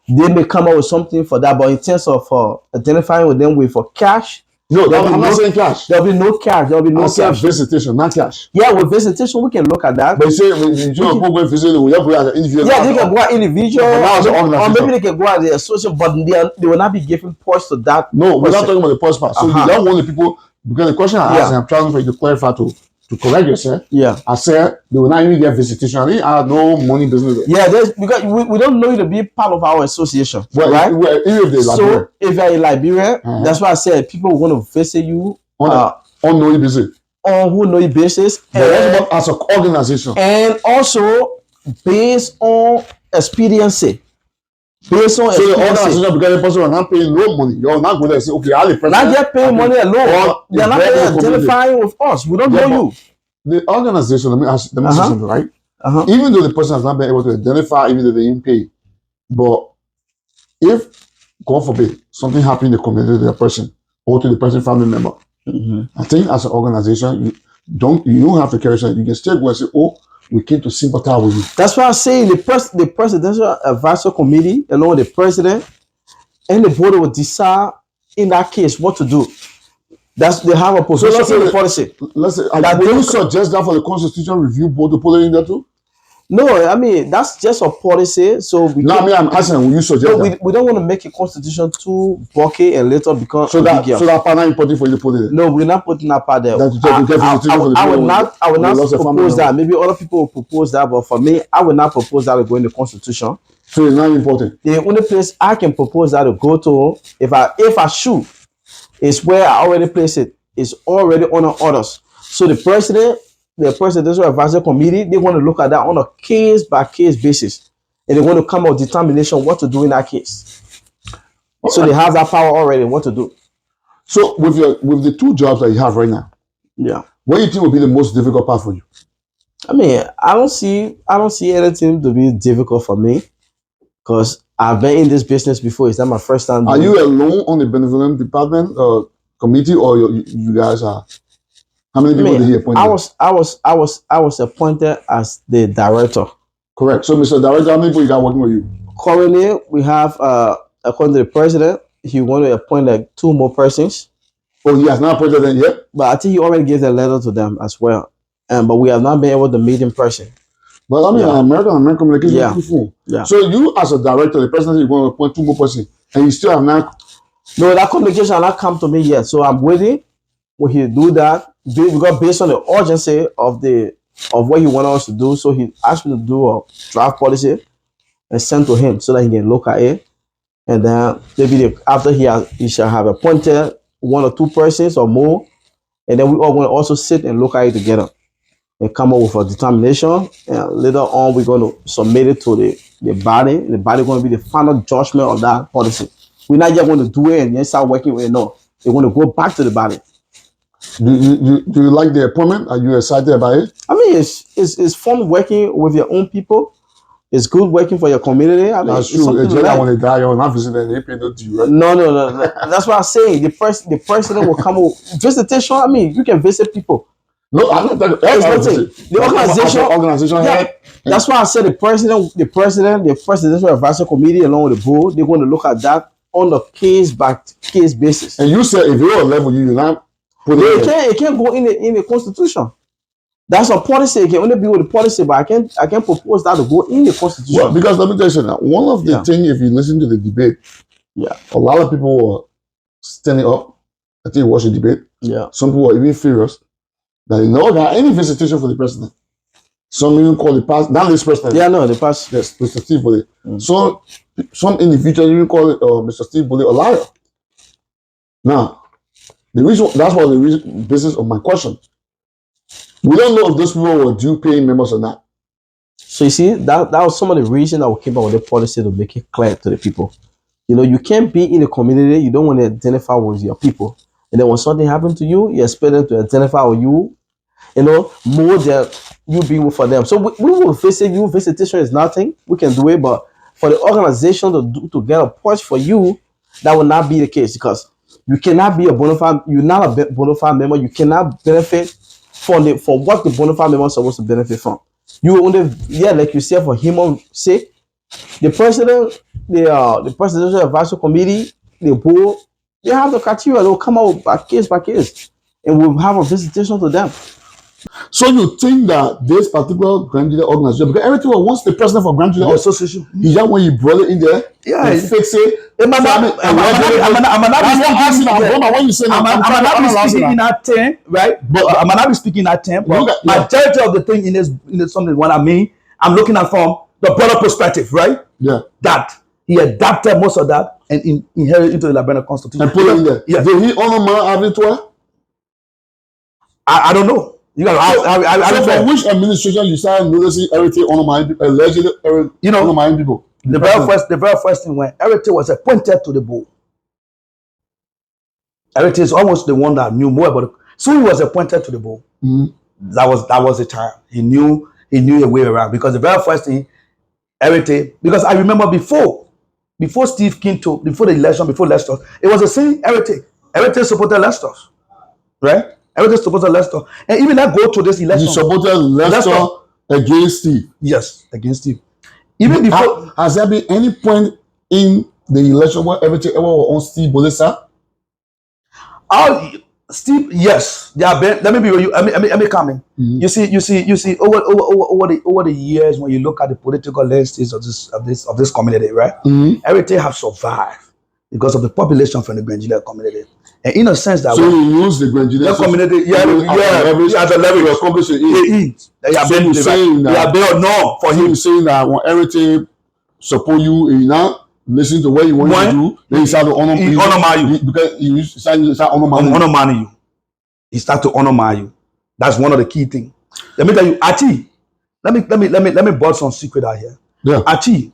They may come up with something for that, but in terms of identifying with them for cash. No, I'm not saying cash. There'll be no cash. There'll be no cash. Visitation, not cash. Yeah, with visitation, we can look at that. But you say you go visit, we have to go as an individual. Yeah, they can go as individual, or maybe they can go as the association, but they will not be giving points to that. No, we're not talking about the post part. So you don't want the people, because the question I asked, and I'm trying for you to clarify to correct yourself. Yeah. I said they will not even get visitation. I have no money business. Yeah, because we don't know you to be part of our association. Well, right? Even if they're so if you're in Liberia, that's why I said people want to visit you on knowing basis. On who know your basis. But as an organization. And also based on expediency. Based on so the organization, because the person are not paying no money, you're not going to say, okay, I'll pay. Not just paying money alone. They're not identifying with us. We don't know you. The organization, let me say something, right? Even though the person has not been able to identify, even though they didn't pay, but if, God forbid, something happened in the community to the person or to the person's family member, I think as an organization, you don't have to carry something. You can still go and say, oh, we came to sympathize with you. That's why I'm saying the presidential advisory committee, along with the president and the board, will decide in that case what to do. They have a position in the policy. Let's say, will you suggest that for the Constitution Review Board to put it in there too? No, I mean that's just a policy. So I'm asking, will you suggest that? We don't want to make a constitution too bulky and later become that part not important for you to put it in. No, we're not putting that part there. I would not propose that. Maybe other people will propose that, but for me, I would not propose that to go in the constitution. So it's not important. The only place I can propose that to go to, if I should, is where I already place it. It's already on orders. So the presidential advisory committee, they want to look at that on a case by case basis, and they want to come up with determination what to do in that case. So they have that power already, what to do. So with the two jobs that you have right now, Yeah. what do you think will be the most difficult part for you? I mean, I don't see anything to be difficult for me because I've been in this business before. It's not my first time. Are you alone on the benevolent department committee, or you guys are? How many people did he appoint? I was appointed as the director. Correct. So, Mr. Director, how many people you got working with you? Currently, we have according to the president, he want to appoint like 2 more persons. Oh, he has not appointed them yet. But I think he already gave a letter to them as well. But we have not been able to meet in person. But I mean, American communication. Yeah. So you, as a director, the president is going to appoint 2 more persons, and you still have not. No, that communication has not come to me yet. So I'm waiting when he do that. Because based on the urgency of what he wanted us to do, so he asked me to do a draft policy and send to him so that he can look at it. And then maybe after he shall have appointed 1 or 2 persons or more, and then we all going to also sit and look at it together and come up with a determination. And later on, we're going to submit it to the body. The body going to be the final judgment of that policy. We're not just going to do it and then start working with it. No, they're going to go back to the body. Do you like the appointment? Are you excited about it? I mean, it's fun working with your own people. It's good working for your community. I mean, that's true. I want to die. You're not visiting. They pay no due, right? No. That's what I'm saying. The president will come with visitation. I mean, you can visit people. No, I'm not talking. The organization. Yeah, that's why I said the presidential advisory committee, along with the board, they're going to look at that on a case by case basis. And you said if you're on level, you're not. It can't go in the constitution. That's a policy. It can only be with the policy, but I can't propose that to go in the constitution. Well, because let me tell you something. One of the things, if you listen to the debate, a lot of people were standing up. I think you watched the debate. Yeah. Some people were even furious that they never got any visitation for the president. Some even call the past, not this president. Yeah, no, the past. Yes, Mr. Steve Bullitt. So some individuals even call it Mr. Steve Bullitt a liar. Now, that's what the basis of my question. We don't know if those people were due paying members or not. So you see, that was some of the reason that we came up with the policy to make it clear to the people. You know, you can't be in the community, you don't want to identify with your people. And then when something happens to you, you expect them to identify with you, more than you being for them. So we will visit you. Visitation is nothing. We can do it, but for the organization to get a push for you, that will not be the case, because you cannot be you're not a bona fide member. You cannot benefit for what the bona fide member is supposed to benefit from. You only, like you said, for human sake. The president, the presidential advisory committee, the board, they have the criteria. They'll come out by case, and we'll have a visitation to them. So you think that this particular Grand Julia organization, because everything was once the president for Grand Julia Association, he just when you brought it in there, he fix it. I'm not speaking that term, right? But I'm not speaking that term. But majority of the thing in this something what I mean, I'm looking at from the broader perspective, right? Yeah. That he adapted most of that and inherited into the Liberian Constitution. And put it in there. Yeah. Did he honor my abattoir? I don't know. You got so from which administration you started noticing everything on my people, allegedly on my people? The very first thing when Erite was appointed to the board. Erite is almost the one that knew more about it. So he was appointed to the board. Mm-hmm. That was the time. He knew a way around, because the very first thing Erite, because I remember before Steve Kinto, before the election, before Lester, it was the same Erite. Erite supported Lester, right? Everything supported Lester, and even that go to this election. You supported Lester against Steve. Yes, against Steve. Even before, has there been any point in the election where everything ever was on Steve Bolisa? Steve, yes, there have been. Let me be with you. Let me come in. Mm-hmm. You see. Over the years, when you look at the political landscape of this community, right? Mm-hmm. Everything have survived because of the population from the Grand Julia community. And in a sense that so you use the Grand Julia community, as a level to accomplish it. They have been saying that they have been no for him. Saying that when everything support you, you now listen to what you want to do, then he start to honor you because he start honor you. He start to honor you. That's one of the key things. Let me tell you, Achi. Let me bust some secret out here. Yeah. Achi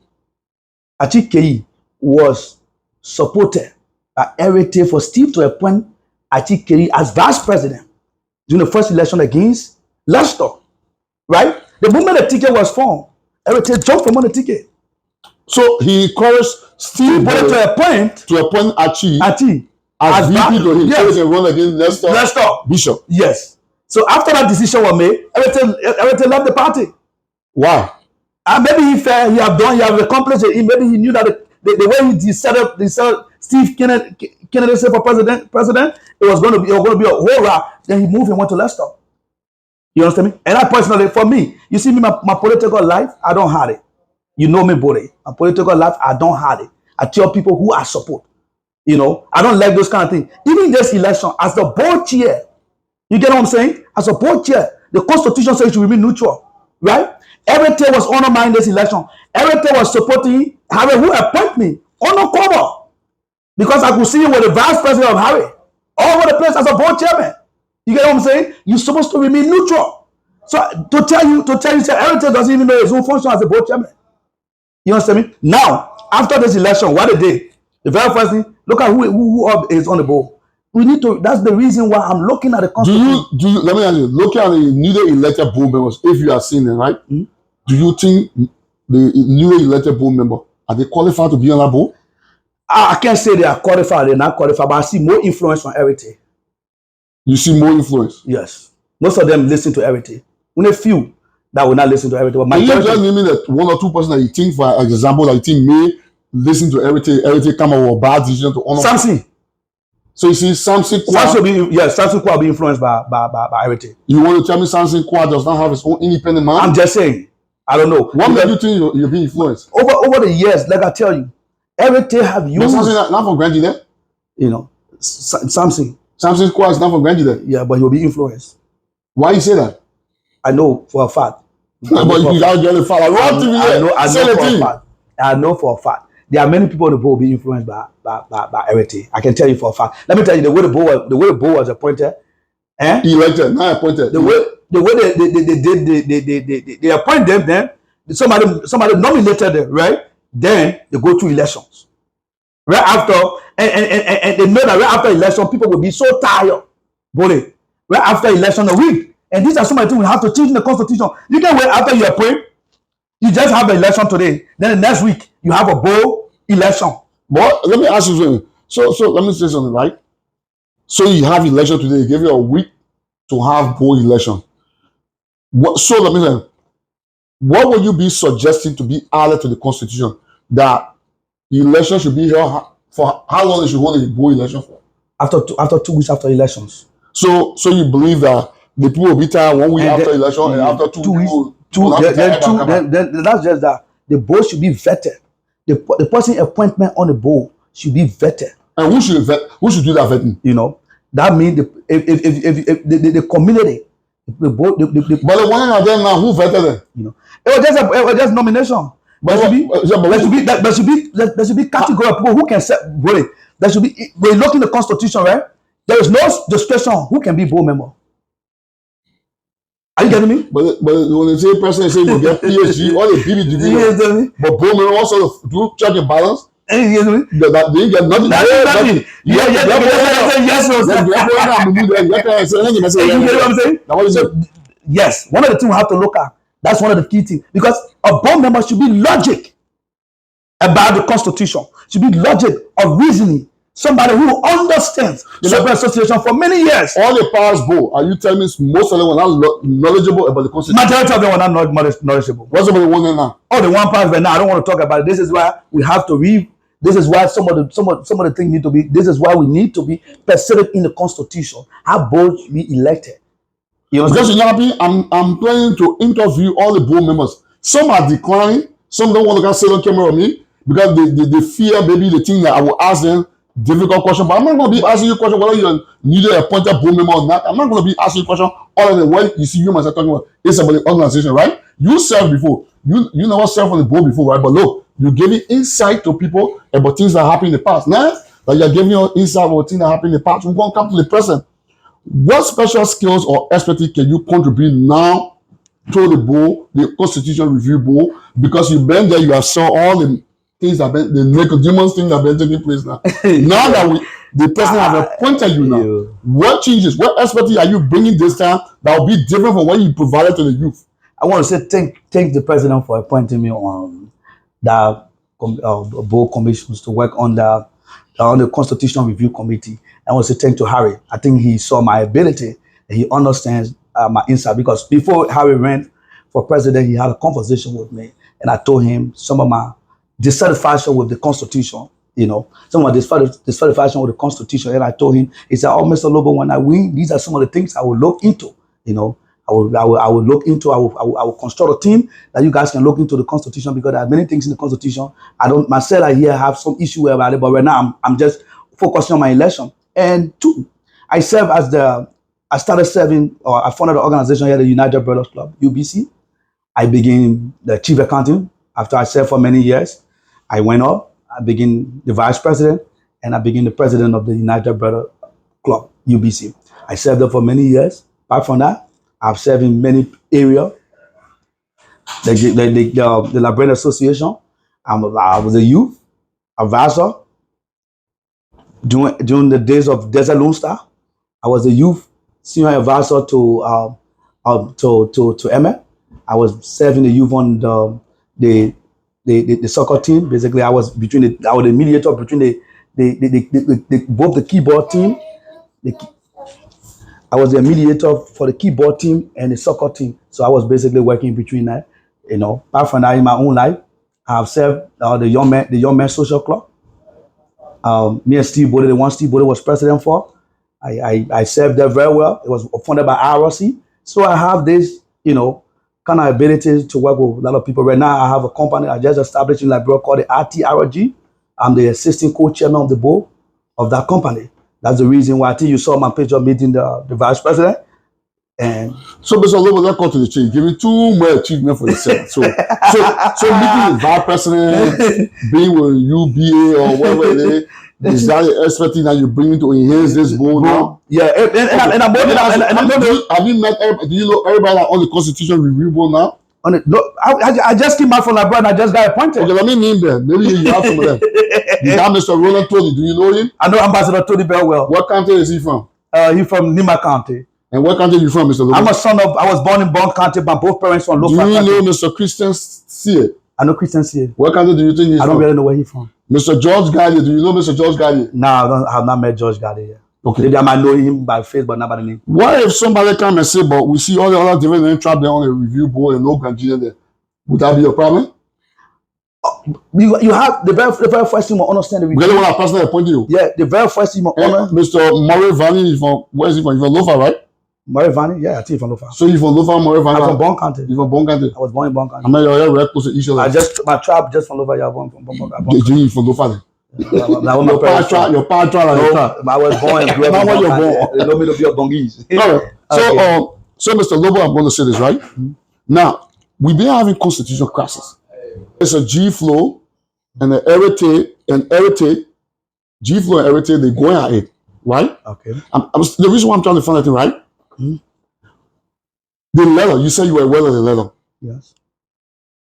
Kei was supported Erite for Steve to appoint Ati Keri as vice president during the first election against Lester, right? The moment the ticket was formed, everything jumped from on the ticket. So he encouraged Steve But to appoint Ati as VP to him, yes. so he can run against Lester Bishop. Yes. So after that decision was made, everything left the party. Why? Maybe he felt he have accomplished it. Maybe he knew that the way he set up Steve Kennedy for president, it was going to be a whole lot. Then he moved and went to Leicester. You understand me? And I personally, for me, you see me, my political life, I don't have it. You know me, buddy. My political life, I don't have it. I tell people who I support. You know, I don't like those kind of things. Even this election, as the board chair, you get what I'm saying? As a board chair, the Constitution says you should remain neutral, right? Everything was undermining this election. Everything was supporting Harry, who appointed me on the cover. Because I could see him with the vice president of Harry all over the place as a board chairman. You get what I'm saying? You're supposed to remain neutral. So to tell you, say everything doesn't even know his own function as a board chairman. You understand me? Now, after this election, what they did, the very first thing, look at who is on the board. We need to. That's the reason why I'm looking at the Constitution. Do you? Let me ask you. Looking at the newly elected board members, if you are seeing them, right? Mm-hmm. Do you think the newly elected board member are they qualified to be on that board? I can't say they are qualified. They're not qualified, but I see more influence from everything. You see more influence. Yes, most of them listen to everything. Only a few that will not listen to everything. But can you just name me that one or two person that you think, for example, that you think may listen to everything come up with a bad decision to honor? Samson. So you see, Samson Kwa will be influenced by everything. You want to tell me Samson Kwa does not have his own independent mind? I'm just saying. I don't know. What do you think you're being influenced? Over the years, like I tell you, everything have used. But Samson not from Grand Jude. You know, Samson Kwa is not from Grand Jude. Yeah, but he'll be influenced. Why you say that? I know for a fact. But you got to get a fact. I know for a fact. There are many people on the board being influenced by everything. I can tell you for a fact. Let me tell you the way the board was appointed. Elected, not appointed. The way they appoint them, then somebody nominated them, right? Then they go to elections. Right after, and they know that right after election, people will be so tired. Right after election a week. And these are some of the things we have to change in the Constitution. You can wait after you appoint. You just have the election today. Then the next week, you have a board election. But let me ask you something. So let me say something, right? So you have election today. They give you a week to have board election. So let me say, what would you be suggesting to be added to the Constitution that the election should be held for? How long they should hold a board election for? After 2 weeks after elections. So you believe that the people will be tired 1 week after election, and after 2 weeks. Then that's just that. The board should be vetted. The person appointment on the board should be vetted. And who should do that vetting? You know, that means if the community, the board, but the one of them now, who vetted them? You know, it was just nomination. There should be category of people who can set. Wait, there should be. When you look in the Constitution, right? There is no discretion who can be board member. Are you getting me? But when the same person say you get PhD or a PhD degree, but board member also do check and balance. You get me? They get nothing. Yes, one of the things we have to look at. That's one of the key things, because a board member should be logic about the Constitution. Should be logic of reasoning. Somebody who understands the Labor Association for many years. All the powers board, are you telling me most of them were not knowledgeable about the Constitution? Majority of them were not knowledgeable. What's about the one now? Oh, the one part right now. I don't want to talk about it. This is why we have to read. This is why some of the things need to be. This is why we need to be specific in the Constitution. How boards be elected. You know, because I'm planning to interview all the board members. Some are declining. Some don't want to sit on camera with me because they fear maybe the thing that I will ask them difficult question. But I'm not going to be asking you a question whether you're newly appointed board member or not. I'm not going to be asking you a question other than when you see you myself talking about it's about the organization, right? You served before. You never served on the board before, right? But look, you're giving insight to people about things that happened in the past. Now that you're giving your insight about things that happened in the past, we're going to come to the present. What special skills or expertise can you contribute now to the board, the Constitution Review Board? Because you've been there, you have saw all the things that been, the Nicodemus thing that been taking place now. the president have appointed you now. You- What changes? What expertise are you bringing this time that will be different from what you provided to the youth? I want to say thank the president for appointing me on the board commissions to work on the Constitutional Review Committee. I want to say thank to Harry. I think he saw my ability and he understands my insight, because before Harry ran for president, he had a conversation with me and I told him some of my dissatisfaction with the Constitution, some of my dissatisfaction with the Constitution. And I told him, he said, "Oh, Mr. Lobo, when I win, these are some of the things I will look into, I will look into, I will construct a team that you guys can look into the Constitution, because there are many things in the Constitution. I don't, myself, I here have some issue about it, but right now I'm just focusing on my election." And two, I started serving, or I founded an organization here, the United Brothers Club, UBC. I began the chief accountant. After I served for many years, I went up, I became the vice president, and I became the president of the United Brothers Club, UBC. I served there for many years. Apart from that, I've served in many areas. The Liberian Association, I was a youth advisor. During the days of Desert Lone Star, I was a youth senior advisor to Emma. I was serving the youth on the soccer team. Basically, I was the mediator between both the keyboard team. I was the mediator for the keyboard team and the soccer team. So I was basically working between that. Apart from that, in my own life, I have served the Young Men Social Club. Me and Steve Bode, the one Steve Bode was president for, I served there very well. It was funded by IRC. So I have this, kind of ability to work with a lot of people. Right now, I have a company I just established in Liberia called the RTRG. I'm the assistant co-chairman of the board of that company. That's the reason why I think you saw my picture meeting the vice president. And so, Mr. Lobo, let's go to the chief. Give me two more achievements for yourself. So meeting the vice president, being with UBA or whatever it is that the expertise that you bring to enhance this board now? Yeah, and have you met everybody? Do you know everybody on the Constitution Review Board now? I just came out from Liberia and I just got appointed. Okay, let me name them. Maybe you have some of them. You got Mr. Roland Tony. Do you know him? I know Ambassador Tony very well. What county is he from? He's from Nima County. And what country are you from, Mr. Lobo? I'm a son of, I was born in Bond County, but both parents from Lofa County. Do you know Mr. Christian Sear? I know Christian Sear. What country do you think he's from? I don't really know where he's from. Mr. George Galley, do you know Mr. George Galley? No, I have not met George Galley yet. Okay. Maybe I might know him by face, but not by the name. What if somebody come and say, but we see all the other different names trapped there on the review board and no Ghanaian there? Would that be a problem? You have the very first thing you understand the review. Because when I personally appointed you. Yeah, the very first thing you honor. Mr. Murray Vanny is from, where is he from? He's from Lofa, right? Murray Vanny? Yeah, I think he's from Lofa. So he's from Lofa, Murray Vanny? I'm from Bond County. He's from Bond County? I was born in Bond County. I mean, you're right close to each other. My tribe just from Lofa, yeah, born from Bond County. He's from Lofa then? Your power trial. I was born and grew up in Bond County. They know me to be a Bongese. All right. So Mr. Lobo, I'm going to say this, right? Mm-hmm. Now, we've been having constitutional crisis. It's a G-Flow and an Heritage, G-Flow and Heritage, they're going at it, right? Okay. The reason why I'm trying to find out, right? Mm-hmm. The letter, you said you were aware of the letter. Yes.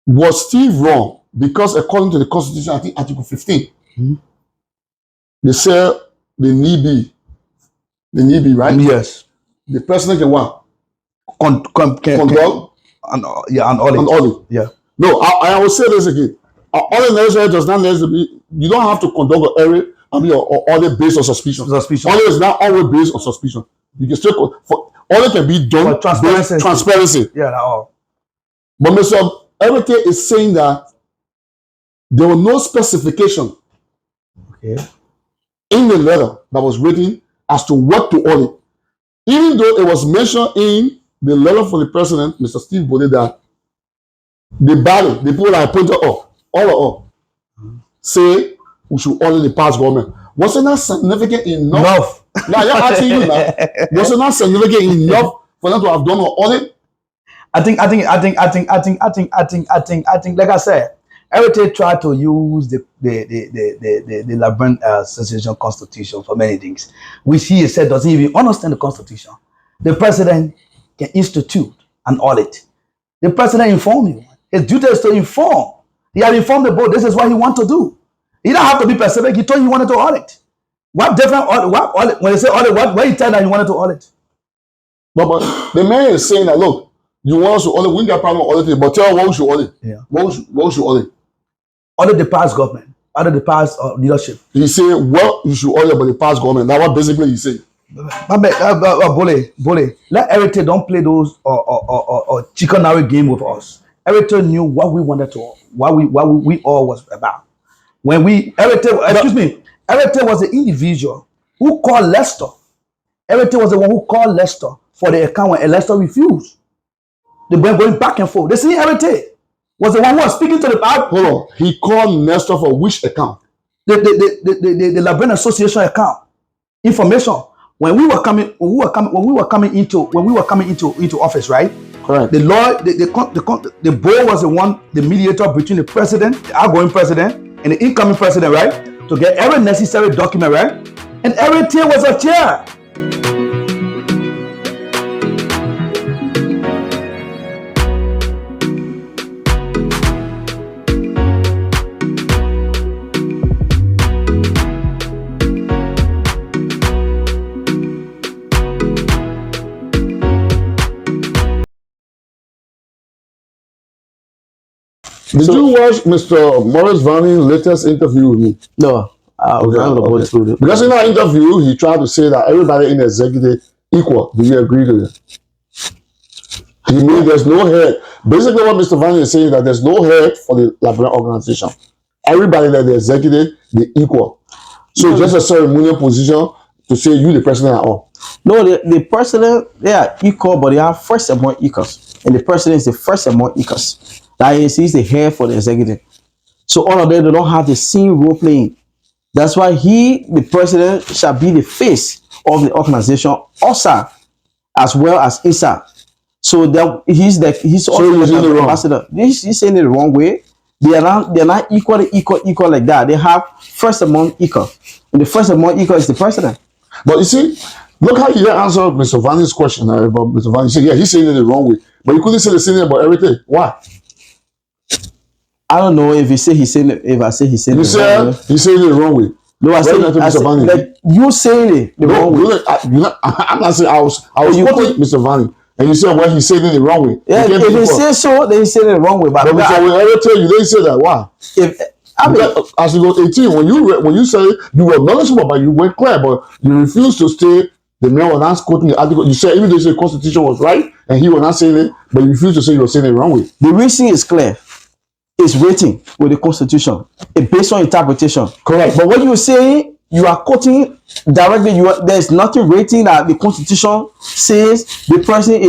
Was Steve wrong? Because according to the Constitution, I think Article 15, mm-hmm. they say the need be, right? Yes. The president can what? Conduct an audit. Yeah. No, I will say this again. Audit necessary does not necessarily be, you don't have to conduct an audit based on suspicion. Audit is not always based on suspicion. You can still, audit can be done based on transparency. Yeah, that's all. But Mr. Everything is saying that there was no specification in the letter that was written as to what to audit. Even though it was mentioned in the letter from the president, Mr. Steve Bode, that the body, the people that appointed all say we should audit the past government. Was it not significant enough? Now you're asking you that. Was it not significant enough for them to have done an audit? I think, like I said, Heritage tried to use the Liberian Association Constitution for many things, which he said doesn't even understand the Constitution. The president can institute an audit. The president informed you. His duty is to inform. He had informed the board. This is what he wants to do. He don't have to be specific. He told you he wanted to audit. What different audit? What audit? When they say audit, what you tell that you wanted to audit? But the man is saying that, look, you want us to audit, we got problem auditing, but tell what we should audit. Yeah. What we should audit. Audit the past government, audit the past leadership. He say what you should audit about the past government. That's what basically he say. Bole, let Heritage don't play those or chicken game with us. Heritage knew what we wanted to, what we all was about. When we Heritage was the individual who called Lester. Heritage was the one who called Lester for the account and Lester refused. They were going back and forth. The same Heritage was the one who was speaking to the power. Hold on. He called Nestor for which account? The Liberian Association account information. When we were coming into office, right? Correct. The law, the board was the one, the mediator between the president, the outgoing president, and the incoming president, right? To get every necessary document, right? And every tier was a chair. Did you watch Mr. Morris Vanny's latest interview with me? No, I'm not going to go through it. Because in that interview, he tried to say that everybody in the executive equal. Do you agree to it? He mean there's no head. Basically, what Mr. Vanny is saying is that there's no head for the Liberian organization. Everybody that the executive, they equal. So just a ceremonial position to say you the president at all. No, the president, they are equal, but they are first among equals. And the president is the first among equals. That is, he's the head for the executive. So all of them, they don't have the same role playing. That's why the president, shall be the face of the organization, outside as well as inside. So that he's also the ambassador. He's saying it the wrong way. They're not equal like that. They have first among equal. And the first among equal is the president. But you see, look how you answered Mr. Vanny's question about Mr. Vanny. He said, yeah, he's saying it the wrong way. But you couldn't say the same thing about everything. Why? I don't know if I say he's saying it the wrong way. He's saying it the wrong way. No, I say like you saying it the wrong way. I'm not saying I was quoting Mr. Vanny. And you said, well, he's saying it the wrong way. Yeah, if he says so, then he's saying it the wrong way. But Mr. Vanny tell you, they say that. Why? As you go 18, when you said it, you were knowledgeable, but you weren't clear, but you refused to state the man was not quoting the article. You said even though the Constitution was right, and he was not saying it, but you refused to say you were saying it the wrong way. The reason is clear. It's written with the Constitution. It's based on interpretation. Correct. But what you're saying, you are quoting directly. There's nothing written that the Constitution says the person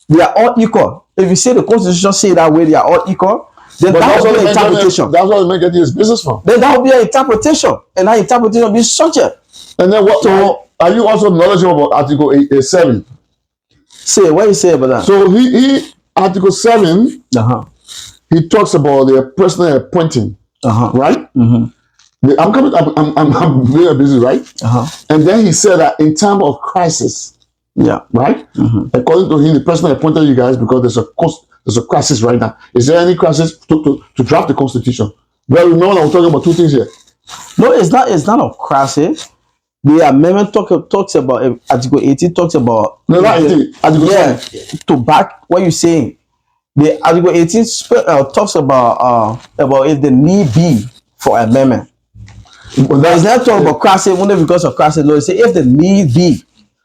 they are all equal. If you say the Constitution say that way, they are all equal, then that will be an interpretation. That's what the man getting his business from. Then that will be an interpretation. And that interpretation will be subject. And then what? So are you also knowledgeable about Article 7? Say, what you say about that? So he Article 7, he talks about the personal appointing, right? I'm very busy, right? And then he said that in time of crisis, right? According to him, the president appointed you guys because there's a crisis right now. Is there any crisis to draft the Constitution? Well, remember, I'm talking about two things here. No, it's not a crisis. The amendment talks about Article 18 talks about not 18. Article 7. To back what you're saying. The Article 18 talks about if the need be for amendment. It's not talking about crisis only because of crisis. No, it says if the need be.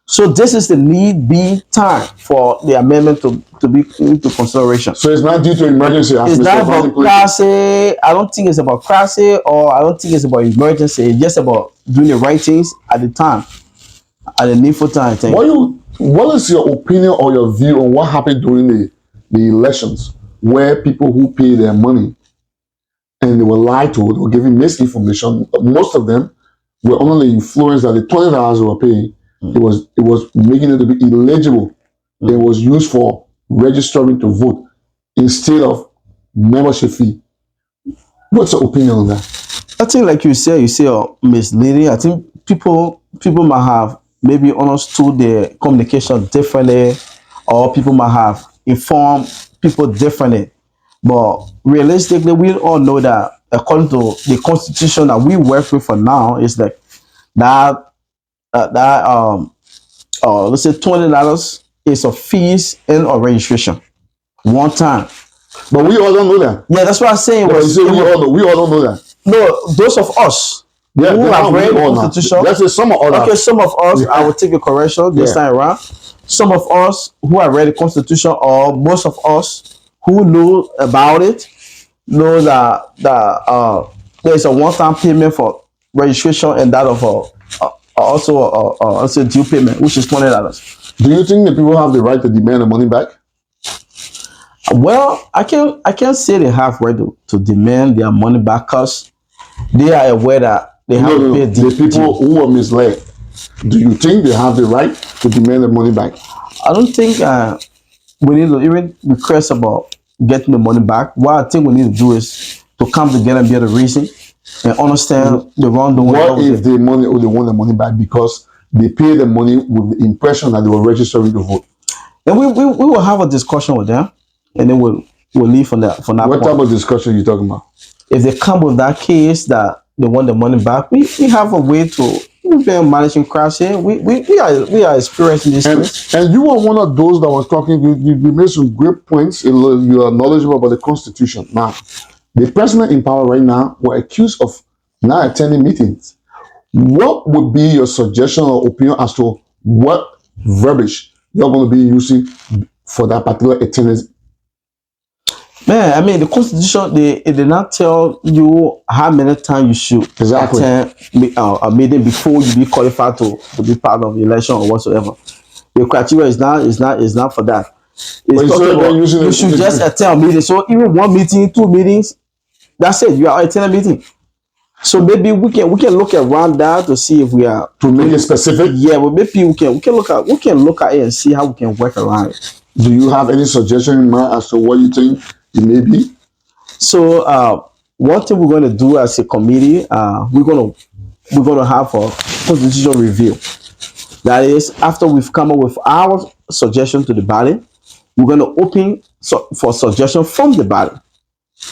So this is the need be time for the amendment to be into consideration. So it's not due to emergency. It's not about crisis. I don't think it's about crisis, or I don't think it's about emergency. It's just about doing the right things at the time, at the needful time. I think. What is your opinion or your view on what happened during the elections, where people who pay their money and they were lied to, they were given misinformation? Most of them were under the influence that the $20 they were paying. It was making it to be illegible. It was used for registering to vote instead of membership fee. What's your opinion on that? I think, like you say misleading. I think people might have maybe understood the communication differently, or people might have informed people differently. But realistically, we all know that according to the Constitution that we work with for now, is that that let's say $20 is a fees and a registration one time. But we all don't know that. Yeah, that's what I'm saying. Yeah, you say we all don't know that. No, those of us Yeah, who have read the Constitution. Let's say some of us. Okay, some of us, I will take a correction this time around. Some of us who have read the Constitution, or most of us who know about it, know that there is a one-time payment for registration and that of also due payment, which is $20. Do you think the people have the right to demand the money back? Well, I can't say they have right to demand their money back because they are aware that they have to pay the people who are misled. Do you think they have the right to demand the money back? I don't think we need to even request about getting the money back. What I think we need to do is to come together and be the reason and understand the wrongdoing. What if they want the money back because they pay the money with the impression that they were registering to vote? Then we will have a discussion with them, and then we'll leave from that. What point. Type of discussion are you talking about? If they come with that case that they want the money back, we have a way to. We've been managing crowds here. We are experiencing this. And you were one of those that was talking. You made some great points. You are knowledgeable about the Constitution. Now, the president in power right now were accused of not attending meetings. What would be your suggestion or opinion as to what verbiage you're going to be using for that particular attendance? Man, I mean, the Constitution, it did not tell you how many times you should attend a meeting before you be qualified to be part of the election or whatsoever. The criteria is not for that. It's talking about you should just attend a meeting. So even one meeting, 2 meetings, that's it. You are attending a meeting. So maybe we can look around that to see if we are to make it specific. Yeah, but maybe we can look at it and see how we can work around it. Do you have any suggestion in mind as to what you think it may be? So one thing we're going to do as a committee, we're going to have a constitutional review. That is, after we've come up with our suggestion to the body, we're going to open for suggestion from the body.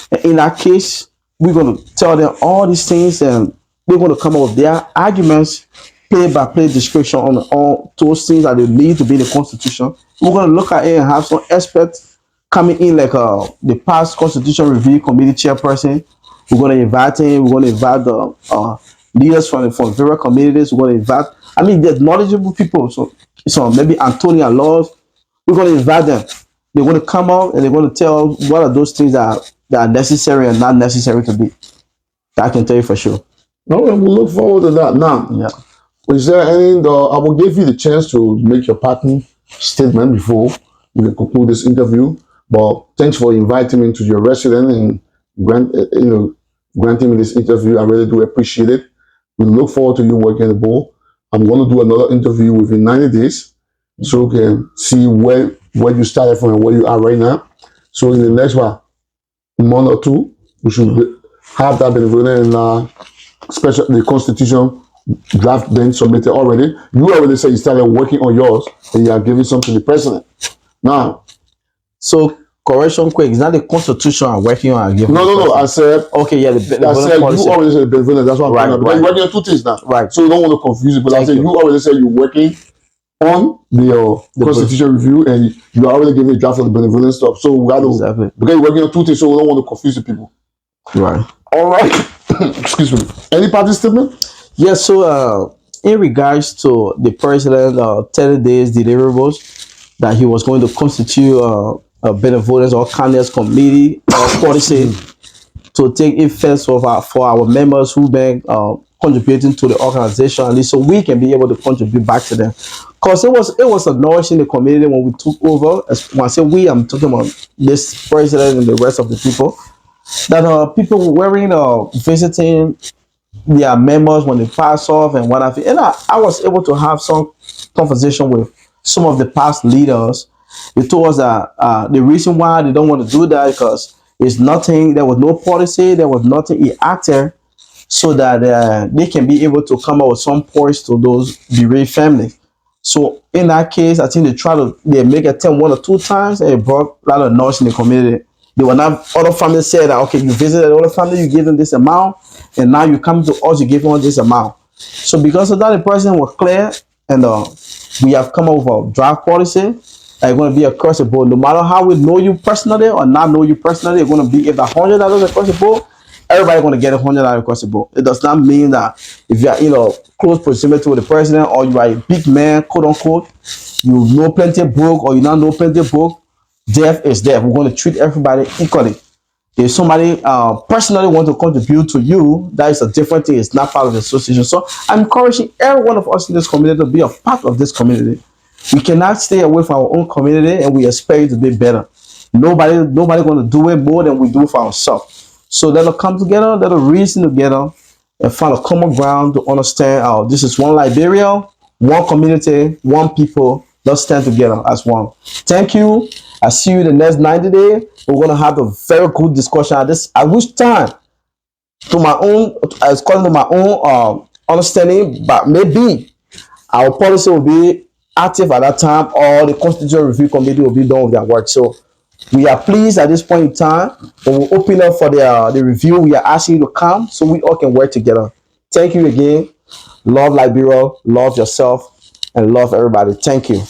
And in that case, we're going to tell them all these things, and they're going to come up with their arguments, play-by-play description on all those things that they need to be in the Constitution. We're going to look at it and have some experts coming in, like the past Constitution Review Committee chairperson. We're going to invite him. We're going to invite the leaders from various communities. We're going to invite, there's knowledgeable people. So maybe Antonia Laws. We're going to invite them. They're going to come out and they're going to tell what are those things that are necessary and not necessary to be. I can tell you for sure. No, we'll look forward to that. Now, is there any? I will give you the chance to make your parting statement before we conclude this interview. But thanks for inviting me to your residence and granting me this interview. I really do appreciate it. We look forward to you working the ball. I'm going to do another interview within 90 days, so we can see where you started from and where you are right now. So in the next month or two, we should have that benevolent and special the Constitution draft been submitted already. You already said you started working on yours and you are giving something to the president. Now, so correction quick, it's not the Constitution I'm working on. No. I said okay, yeah. I said you already said benevolent. That's what I'm talking about. Because you're working on 2 things now. Right. So you don't want to confuse it. But I said you already said you're working on the Constitution review and you are already giving a draft of the benevolent stuff. So we got to because you're working on 2 things, so we don't want to confuse the people. Right. All right. Excuse me. Any party statement? Yeah, so in regards to the president 30 days deliverables that he was going to constitute a benevolence or kindness committee or policy to take effect for our members who been contributing to the organization, at least so we can be able to contribute back to them. Because it was a noise in the community when we took over. When I say we, I'm talking about this president and the rest of the people. That people wearing visiting their members when they pass off and what have you. And I was able to have some conversation with some of the past leaders. They told us that the reason why they don't want to do that because it's nothing. There was no policy. There was nothing enacted so that they can be able to come up with some points to those bereaved families. So in that case, I think they make attempt 1 or 2 times and it brought a lot of noise in the community. They were not, other families said that, okay, you visited other family, you give them this amount, and now you come to us, you give them this amount. So because of that, the president was clear, and we have come up with a draft policy. It's going to be across the board. No matter how we know you personally or not know you personally, it's going to be if $100 across the board, everybody's going to get $100 across the board. It does not mean that if you are close proximity with the president or you are a big man, quote unquote, you know plenty book or you not know plenty book, death is death. We're going to treat everybody equally. If somebody personally want to contribute to you, that is a different thing. It's not part of the association. So I'm encouraging every one of us in this community to be a part of this community. We cannot stay away from our own community and we expect it to be better. Nobody going to do it more than we do for ourselves. So let us come together, let us reason together, and find a common ground to understand. This is one Liberia, one community, one people. Let's stand together as one. Thank you. I see you the next 90 days. We're going to have a very good discussion at this. At which time, to my own, according to my own understanding, but maybe our policy will be active at that time, or the Constitutional Review Committee will be done with their work. So we are pleased at this point in time. When we open up for the review, we are asking you to come so we all can work together. Thank you again. Love Liberia, love yourself, and love everybody. Thank you.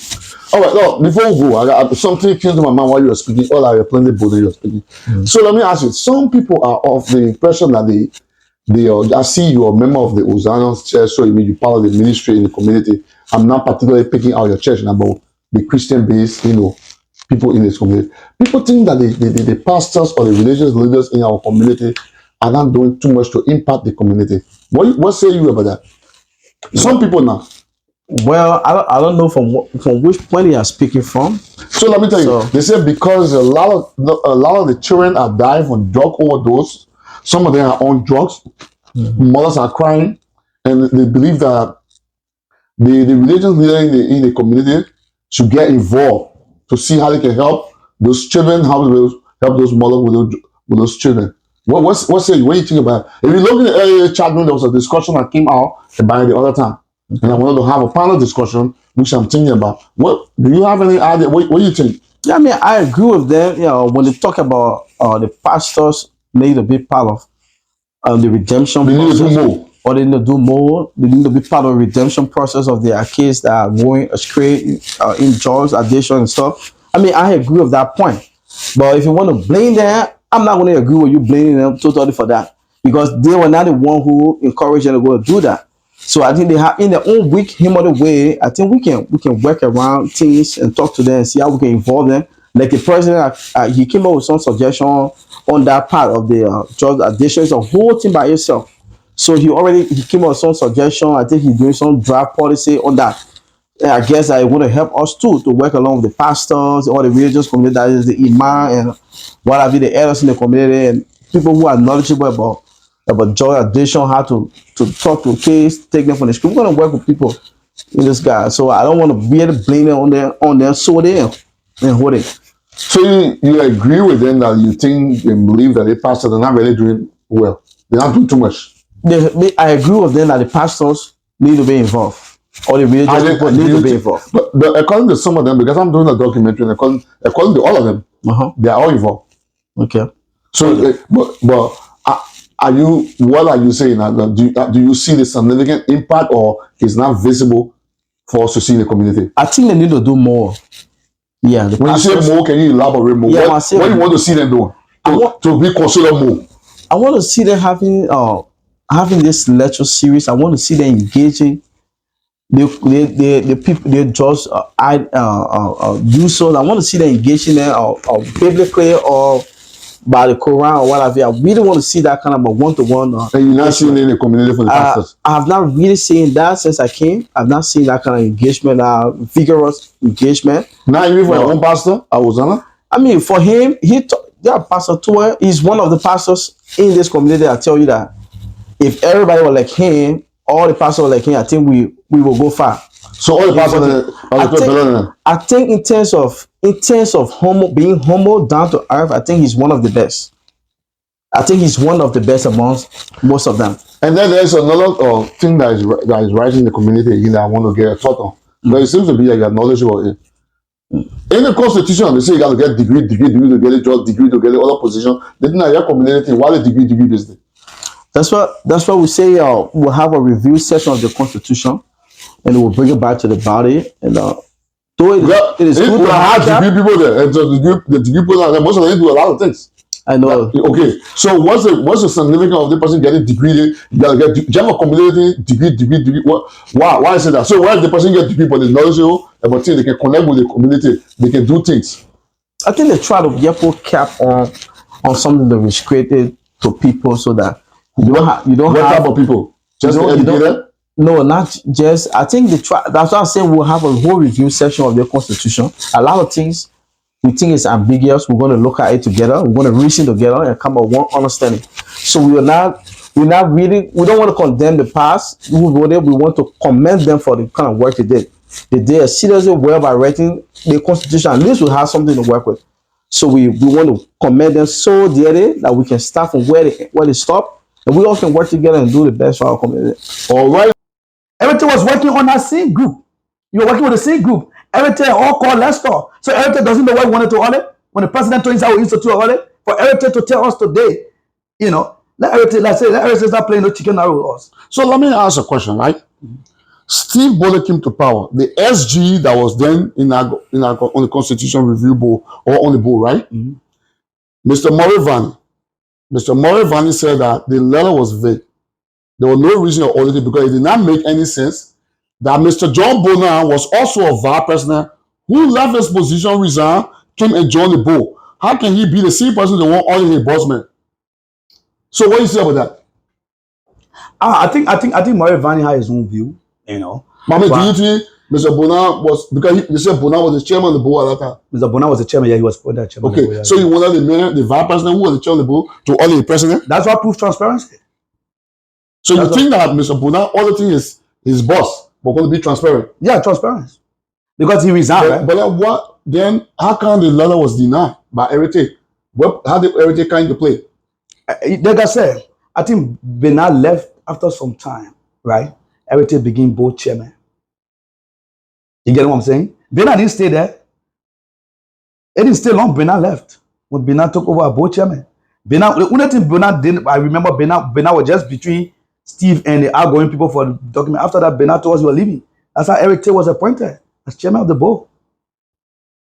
All right, no, before we go, something came to my mind while you were speaking. All I plenty both you were speaking. So let me ask you: some people are of the impression that I see you are a member of the Hosanna Church, so you part of the ministry in the community. I'm not particularly picking out your church about the Christian base, people in this community. People think that the pastors or the religious leaders in our community are not doing too much to impact the community. What say you about that? Some people now. Well, I don't know from which point you are speaking from. So let me tell you, they say because a lot of the children are dying from drug overdose. Some of them are on drugs. Mothers are crying, and they believe that the religious leader in the community should get involved to see how they can help those children, how they help those mothers with those children. What say you? What do you think about it? If you look in the earlier chat room, there was a discussion that came out about it the other time. And I wanted to have a panel discussion, which I'm thinking about. What do you have any idea? What do you think? Yeah, I mean, I agree with them. When they talk about the pastors need to be part of the redemption process, need to do more. Or they need to do more. They need to be part of the redemption process of their kids that are going astray in drugs, addiction, and stuff. I mean, I agree with that point. But if you want to blame them, I'm not going to agree with you blaming them totally for that, because they were not the one who encouraged them to go do that. So I think they have, in their own weak, human way, I think we can work around things and talk to them and see how we can involve them. Like the president, he came up with some suggestion on that part of the drug addiction. It's a whole thing by itself. So he came up with some suggestion. I think he's doing some draft policy on that. And I guess I want to help us too to work along with the pastors, all the religious community, that is the imam and what have you, the elders in the community, and people who are knowledgeable about drug addiction, how to talk to kids, take them from the school. We're going to work with people in this guy. So I don't want to really blame them on their soda and hold it. So you agree with them that you think and believe that the pastors are not really doing well? They're not doing too much. I agree with them that the pastors need to be involved. Or the religious people need to be involved. But according to some of them, because I'm doing a documentary, according to all of them, they are all involved. Okay. So, but what are you saying? Do you see the significant impact, or is not visible for us to see in the community? I think they need to do more. Yeah. When you say more, can you elaborate more? Yeah, what do you want to see them doing to be considered more? I want to see them having this lecture series. I want to see them engaging the people, the judge, users. I want to see them engaging them biblically or by the Quran or whatever. I really want to see that kind of a one-to-one. And you're not seeing it in the community for the pastors? I have not really seen that since I came. I've not seen that kind of engagement, vigorous engagement. Not even for your own pastor, Hosanna? I mean, for him, Pastor Tua is one of the pastors in this community. I tell you that if everybody were like him, all the pastors were like him, I think we will go far. So all the pastors I think in terms of being humble, down to earth, I think he's one of the best. I think he's one of the best amongst most of them. And then there's another thing that is rising in the community that I want to get a thought on. But it seems to be like you're knowledgeable in. In the Constitution, they say you got to get degree to get a job, degree to get the other position. They think that your community, why the degree business? That's what we say. We'll have a review session of the Constitution, and we'll bring it back to the body. And though it is good we to have have that. degree people there, and so the degree people, most of them do a lot of things. I know. Okay, so what's the significance of the person getting degree? You gotta get general accumulating degree. What? Why is it that? So why if the person get degree but is knowledgeable about things, they can connect with the community, they can do things. I think they try to put cap on something that was created to people so that you don't What have type of people? Just the educated? no, not just. I think they try. That's why I'm saying we'll have a whole review session of the Constitution. A lot of things we think is ambiguous. We're going to look at it together. We're going to reason together and come up with one understanding. So we're not really. We don't want to condemn the past. We want to commend them for the kind of work they did. They did a seriously well by writing the Constitution. At least we have something to work with. So we want to commend them so dearly that we can start from where they stop, and we all can work together and do the best for our community. All right. Everything was working on that same group. You were working with the same group. Everything all called Lester. So everything doesn't know what we wanted to audit. When the president told us how we used to audit, for everything to tell us today, let everything start playing no chicken arrow with us. So let me ask a question, right? Steve Bullock came to power. The SG that was then on the Constitution Review Board or on the board, right? Mr. Murray Vanney said that the letter was vague. There was no reason to audit it because it did not make any sense. That Mr. John Bonan was also a vice president who left his position, resigned, came and joined the board. How can he be the same person that won't audit his boss man? So what do you say about that? I think Murray Vanney had his own view, But I mean, do you think Mr. Bonan was, because you said Bonan was the chairman of the board at that time? Mr. Bonan was the chairman, yeah, he was appointed chairman. Okay, of the board, yeah. so you wanted the vice president who was the chairman of the board to audit the president? That's what proves transparency. So you think that Mr. Bonan auditing his boss, but going to be transparent? Yeah, transparency. Because he resigned, right? But then how come the letter was denied by Heritage? How did Heritage come into play? Like I said, I think Bernard left after some time, right? Heritage became board chairman. You get what I'm saying? Bernard didn't stay there. It didn't stay long. Bernard left when Bernard took over as board chairman. Bernard, the only thing Bernard did, I remember Bernard was just between Steve and the outgoing people for the document. After that, Bernard told us we were leaving. That's how Eric Tay was appointed as chairman of the board.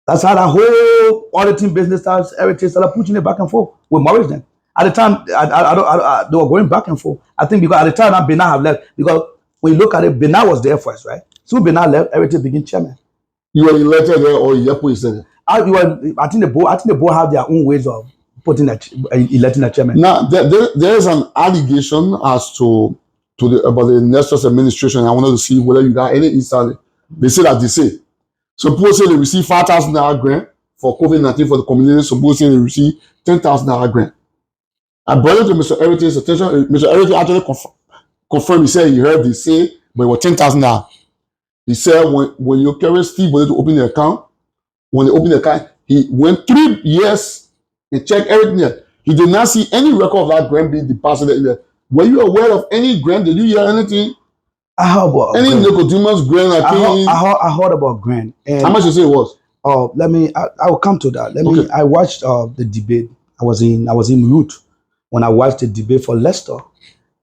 That's how that whole auditing business starts. Eric Tay started pushing it back and forth with Morris then. At the time, they were going back and forth. I think because at the time, Bernard have left. Because when you look at it, Bernard was there first, right? So Bernard left, Eric Tay became chairman. You were elected there or Yepo is there? I think the board have their own ways of electing a chairman. Now, there is an allegation as to about the Nestor's administration. I wanted to see whether you got any insight. They say that suppose they receive $5,000 grant for COVID-19 for the community. Suppose they receive $10,000 grant. I brought it to Mr. Heritage's attention. Mr. Heritage actually confirmed. He said he heard they say, but it was $10,000. He said when you carry Steve wanted to open the account, when they opened the account, he went 3 years and checked everything there. He did not see any record of that grant being deposited in there. Were you aware of any grant? Did you hear anything? I heard about any Nicodemus grant? I heard about grant. And how much you say it was? I will come to that. I watched the debate. I was in Root when I watched the debate for Lester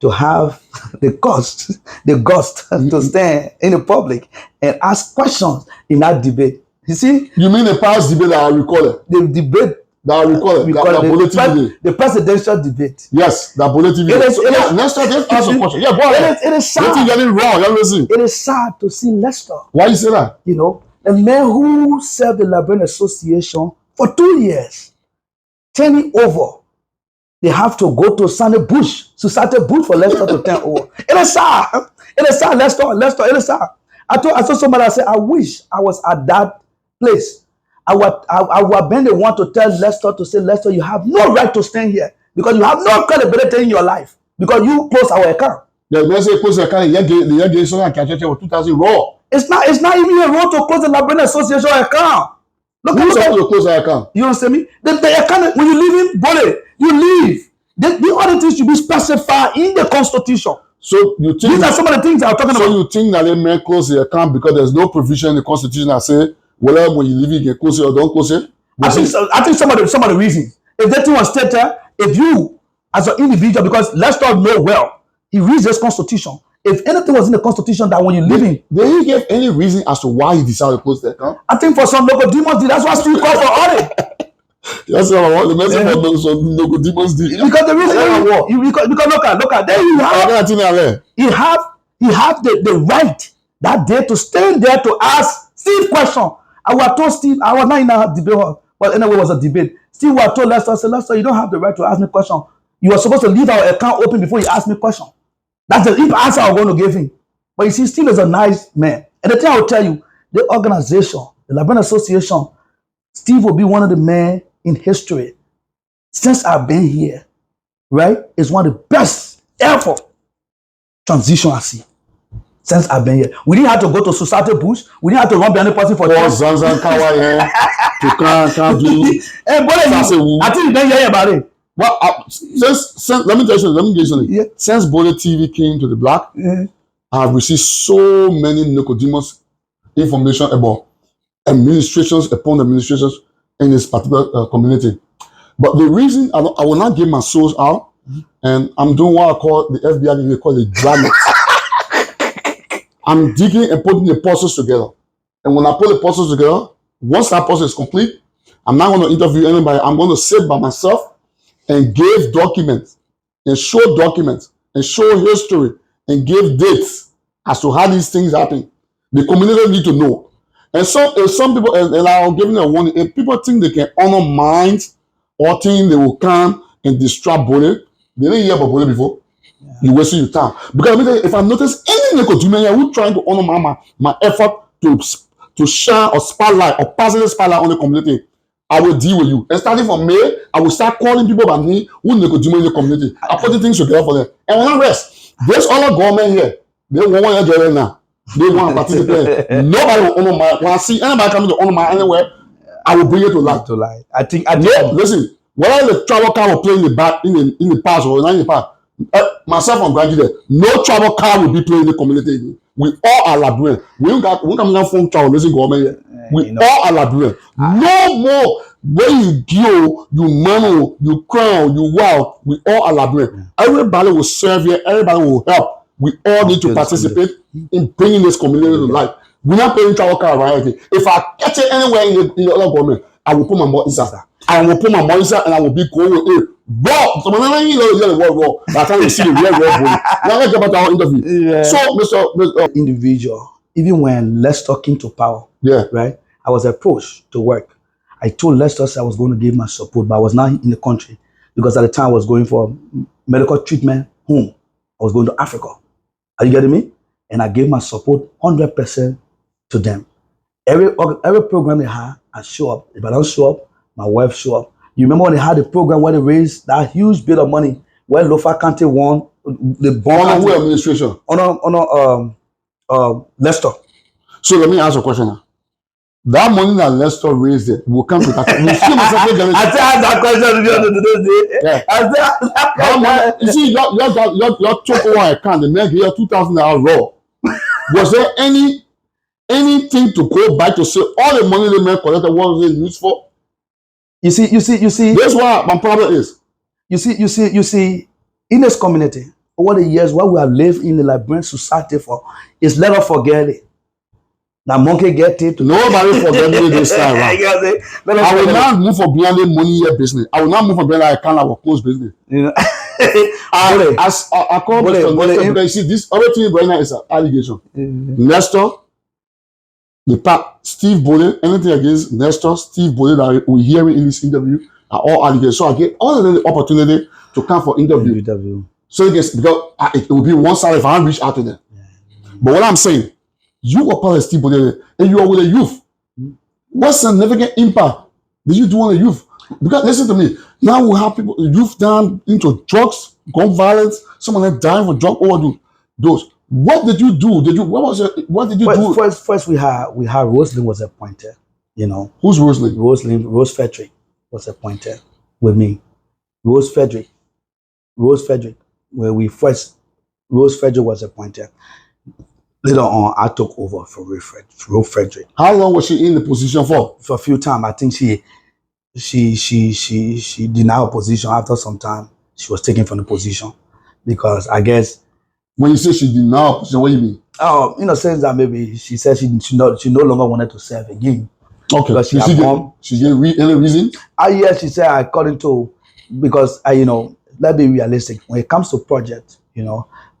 to have the gust to stand in the public and ask questions in that debate. You see? You mean the past debate that I recall it? The debate that I recall it. The presidential debate. Yes, that bulletin video. Lester, just ask a question. Yeah, go ahead. It is sad. What you getting wrong? You're listening. It is sad to see Lester. Why you say that? You know, a man who served the Liberian Association for 2 years, turning over. They have to go to Sandy Bush for Lester to turn over. It is sad. It is sad, Lester. It is sad. I saw somebody. I said, I wish I was at that place. I would have been the one to tell Lester to say, Lester, you have no right to stand here because you have no credibility in your life because you close our account. The say close the account. You get so catch with 2,000 raw. It's not even a role to close the Liberian Association account. Who's supposed to close the account? You understand me? The account, when you leave in Bole, you leave. The other things should be specified in the Constitution. So you think these are some of the things I'm talking about. So you think that they may close the account because there's no provision in the Constitution that say whether when you leave it, you can close it or don't close it? I think some of the reasons. If that thing was stated, if you as an individual, because let's not know well, he reads this constitution. If anything was in the constitution that when you live in, Did he give any reason as to why he decided to close the account? I think for some local demons did. That's why Steve called for audit. That's what I want. The message for some local demons did. Because the reason because look at there you have the right that day to stand there to ask Steve question. I was told Steve, I was not in a debate, but anyway, it was a debate. Steve was told Lester, you don't have the right to ask me question. You are supposed to leave our account open before you ask me question. That's the answer I'm going to give him. But you see, Steve is a nice man. And the thing I will tell you, the organization, the Liberian Association, Steve will be one of the men in history since I've been here, right? It's one of the best ever transition I see since I've been here. We didn't have to go to Society Bush. We didn't have to run behind the person for Zanzan Kawaii to do. And I think you don't hear about it. Well, since let me tell you something. Yeah. Since Bode TV came to the block, I have received so many Nicodemus information about administrations upon administrations in this particular community. But the reason I will not give my source out, and I'm doing what I call the FBI, they call it dragnet. I'm digging and putting the puzzles together. And when I put the puzzles together, once that puzzle is complete, I'm not going to interview anybody. I'm going to sit by myself and give documents and show history and give dates as to how these things happen. The community need to know. And some people, and I'm giving a warning, if people think they can honor minds or think they will come and disrupt Bode, they didn't hear about Bode before. Yeah. You wasting your time. Because if I notice any Nicodemus who trying to honor my effort to shine or spotlight or positive spotlight on the community, I will deal with you. And starting from May, I will start calling people by me who Nicodemus in the community. I'm putting things together for them. And when I rest, there's other government here. They want to get in now. They want to participate. Nobody will honor my. When I see anybody coming to honor my anywhere, I will bring it to light. I think. Listen. Whether the travel car will play in the back in the past or not in the past, myself and Grandy there, no travel car will be playing in the community. We all are Liberian. We don't come down from travel listen government here. We all are Liberian. No more where you go, you mano, you crown, you wow. We all are Liberian. Everybody will serve here. Everybody will help. We all need to participate in bringing this community to life. We're not paying travel car right here. If I catch it anywhere in the other government, I will put my money inside. I will put my money inside and I will be going with it. Raw. So when you hear the word raw, that's how you see the real body. Now let's get back to our interview. Yeah. So, Mr. Individual, even when Lester came to power, right? I was approached to work. I told Lester I was going to give my support, but I was not in the country because at the time I was going for medical treatment home. I was going to Africa. Are you getting me? And I gave my support 100% to them. Every program they had, I show up. If I don't show up, my wife show up. You remember when they had the program where they raised that huge bit of money where Lofa County won the bond on administration on Lester. So let me ask you a question now. That money that Lester raised it will come to that. I asked that question the other day. You see, your took over account, the man here 2,000 raw. Was there anything to go back to say all the money the man collected, what was it used for? You see. That's what my problem is. You see, in this community, over the years, what we have lived in the Liberian society for is never forget it. That monkey get it. Nobody forget me this time. Right? I will not move for beyond the money here business. I will not move for beyond I can't have a close business. You know? I call Mr. Lester because you see this other thing right now is an allegation. Lester, Steve Bode, anything against Lester, Steve Bode that we hearing in this interview are all allegations. So I get all of them the opportunity to come for interview. So because it will be one side if I reach out to them. But what I'm saying, you were part of Steve Bode and you are with the youth. What significant impact did you do on the youth? Because listen to me, now we have people, youth down into drugs, gun violence, someone that dying for drug overdose. What did you do? What did you do? First we had Roslyn was appointed. You know. Who's Roslyn? Rose Frederick was appointed with me. Rose Frederick. Rose Frederick was appointed. Later on, I took over for Rose Frederick. How long was she in the position for? For a few times. I think she denied her position after some time. she was taken from the position because I guess When you say she did not, so what do you mean? saying that maybe she said she no longer wanted to serve again. Okay. Because she Did had come. she gave any reason? Yes, she said according to because let's be realistic. When it comes to project,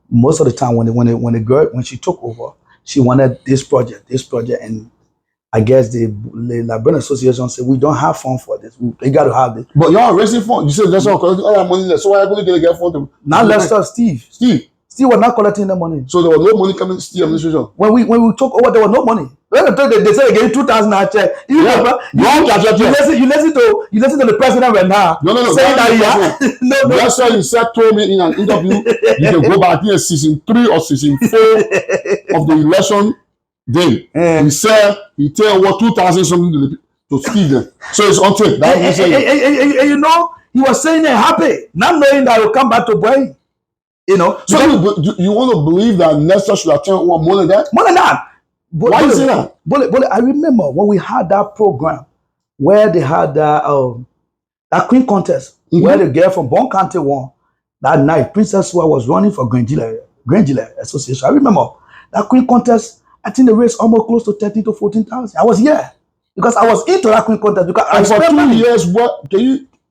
most of the time when the girl when she took over, she wanted this project, and I guess the Liberian Association said we don't have fund for this. We got to have it. But y'all raising fund. You said that's all collecting all that money there. So why are you going to get fund? Now let's start Steve. Steve was not collecting the money. So there was no money coming to Steve administration. When we took over, there was no money. They said again 2,000 I check. You listen to the president right now. No. Saying that no. That's why you said told me in an interview you can go back here season 3 or season 4 of the election day. He said he tell what 2,000 something to Steve then. So it's on tape. He was saying they're happy, not knowing that he'll come back to Boeing. So you want to believe that Nestor should have turned more than that? More than that. Why you say that? But I remember when we had that program where they had that Queen contest where the girl from Bon County won that night. Princess Sua was running for Grangela Association. I remember that Queen contest. I think the race almost close to 13 to 14,000. I was here because I was into that Queen contest because and for 2 years.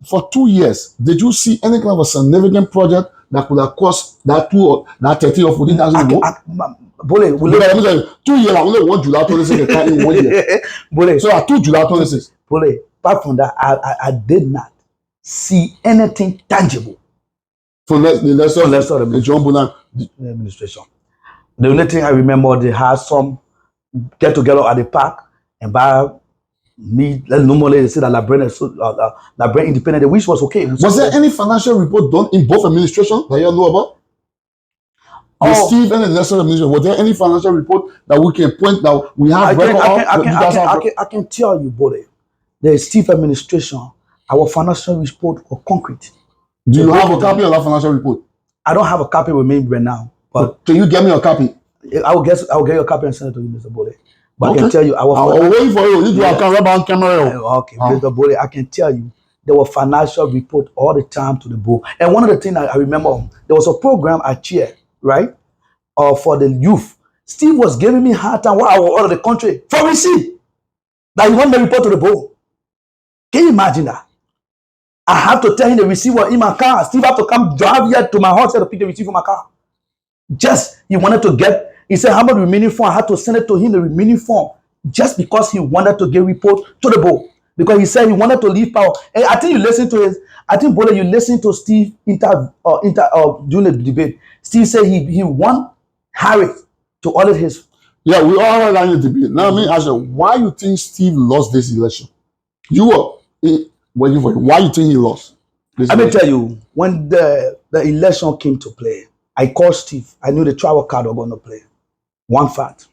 For 2 years, did you see any kind of a significant project that could have cost that 13 or 14,000 more? 2 years, I only want July 26 in 1 year. So at 2 July 26. Apart from that, I did not see anything tangible from the John Bonan administration. The only thing I remember, they had some get together at the park and buy meat. Normally they say that Liberian Independent, which was okay. Was there any financial report done in both administrations that you know about? Steve and the national administration, was there any financial report that we can point that we have record of? I can tell you, buddy. The Steve administration, our financial report was concrete. Do you have a copy of that financial report? I don't have a copy with me right now. But can you get me a copy? I will get you a copy and send it to you, Mr. Bode. But okay. I can tell you, I'll wait for you. You can rub on camera. Okay, Mr. Bode, I can tell you, there were financial report all the time to the board. And one of the things I remember, there was a program I chaired, right, for the youth. Steve was giving me hard time while I was out of the country for receipt that he wanted to report to the board. Can you imagine that? I have to tell him the receipt was in my car. Steve had to come drive here to my house to pick the receipt from my car. Just he wanted to get, he said how much remaining form. I had to send it to him the remaining form just because he wanted to get report to the board. Because he said he wanted to leave power. And I think you listen to his, I think Bode, you listen to Steve during the debate. Steve said he want Harris to audit his. Yeah, we all heard that in the debate. Now, I ask you, why you think Steve lost this election? You were waiting for him. Why you think he lost? Let me tell you, when the election came to play, I called Steve. I knew the travel card were going to play. One fact.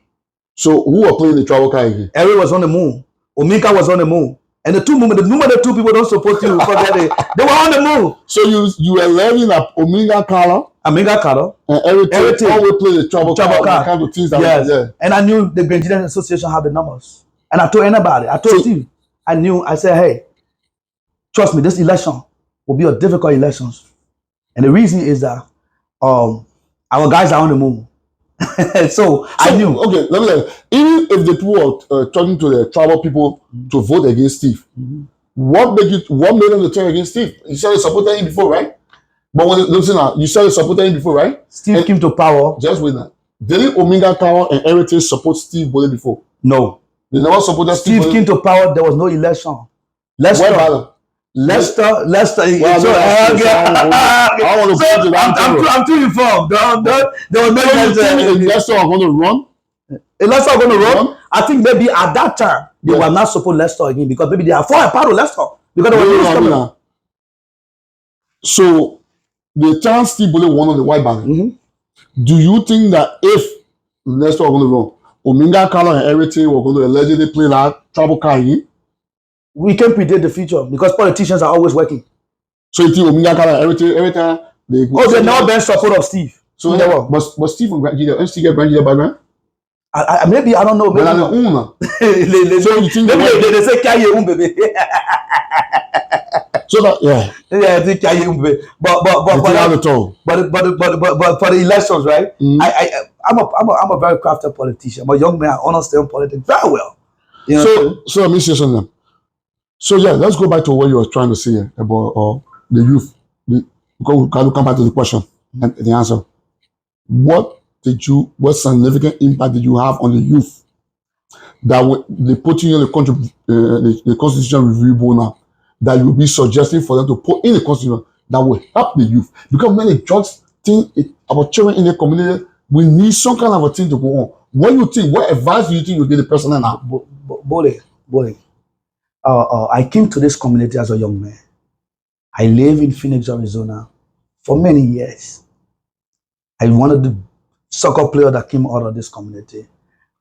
So who were playing the travel card again? Eric was on the moon. Omika was on the moon. And the two people don't support you. They were on the move. So you were learning at Omega Color. And everything always play the travel card. Kind of things that yes. There. And I knew the Nigerian Association had the numbers. And I told anybody. I told Steve. I said, hey, trust me, this election will be a difficult election. And the reason is that our guys are on the move. so I knew. Okay, let me tell you. Even if the people are talking to the tribal people to vote against Steve, what made them to turn against Steve? You said you supported him before, right? But listen now, you said you supported him before, right? Steve came to power. Just wait now. Didn't Omega Tower and Heritage support Steve Bode before? No. They never supported Steve came to power. There was no election. Leicester. I'm too informed. There was no election. Leicester are going to run. Leicester are going to run. I think maybe at that time they will not support Leicester again because maybe they are for a part of Leicester because there was no. So the chance Steve Bode won on the white band. Do you think that if Leicester are going to run, Omega Color and everything were going to allegedly play that travel card in? We can predict the future because politicians are always working. So you think Omega Color and every time they go? Oh, they never been support of Steve. So but Steve from Grangida, still get Grangida background? Maybe I don't know. Maybe. So you think maybe they say carry your own baby. So that yeah, Yeah, I think but for the elections, right? Mhm. I'm a very crafted politician. I'm a young man. I understand politics very well. You know what I'm saying? So let me say something. So yeah, let's go back to what you were trying to say about the youth. Because we can come back to the question and the answer. What significant impact did you have on the youth that they put in the constitution review board now that you will be suggesting for them to put in the constitution that will help the youth? Because many judges think about children in the community, we need some kind of a thing to go on. What do you think? What advice do you think you give the person now? Bole. I came to this community as a young man. I live in Phoenix, Arizona for many years. I wanted the soccer player that came out of this community.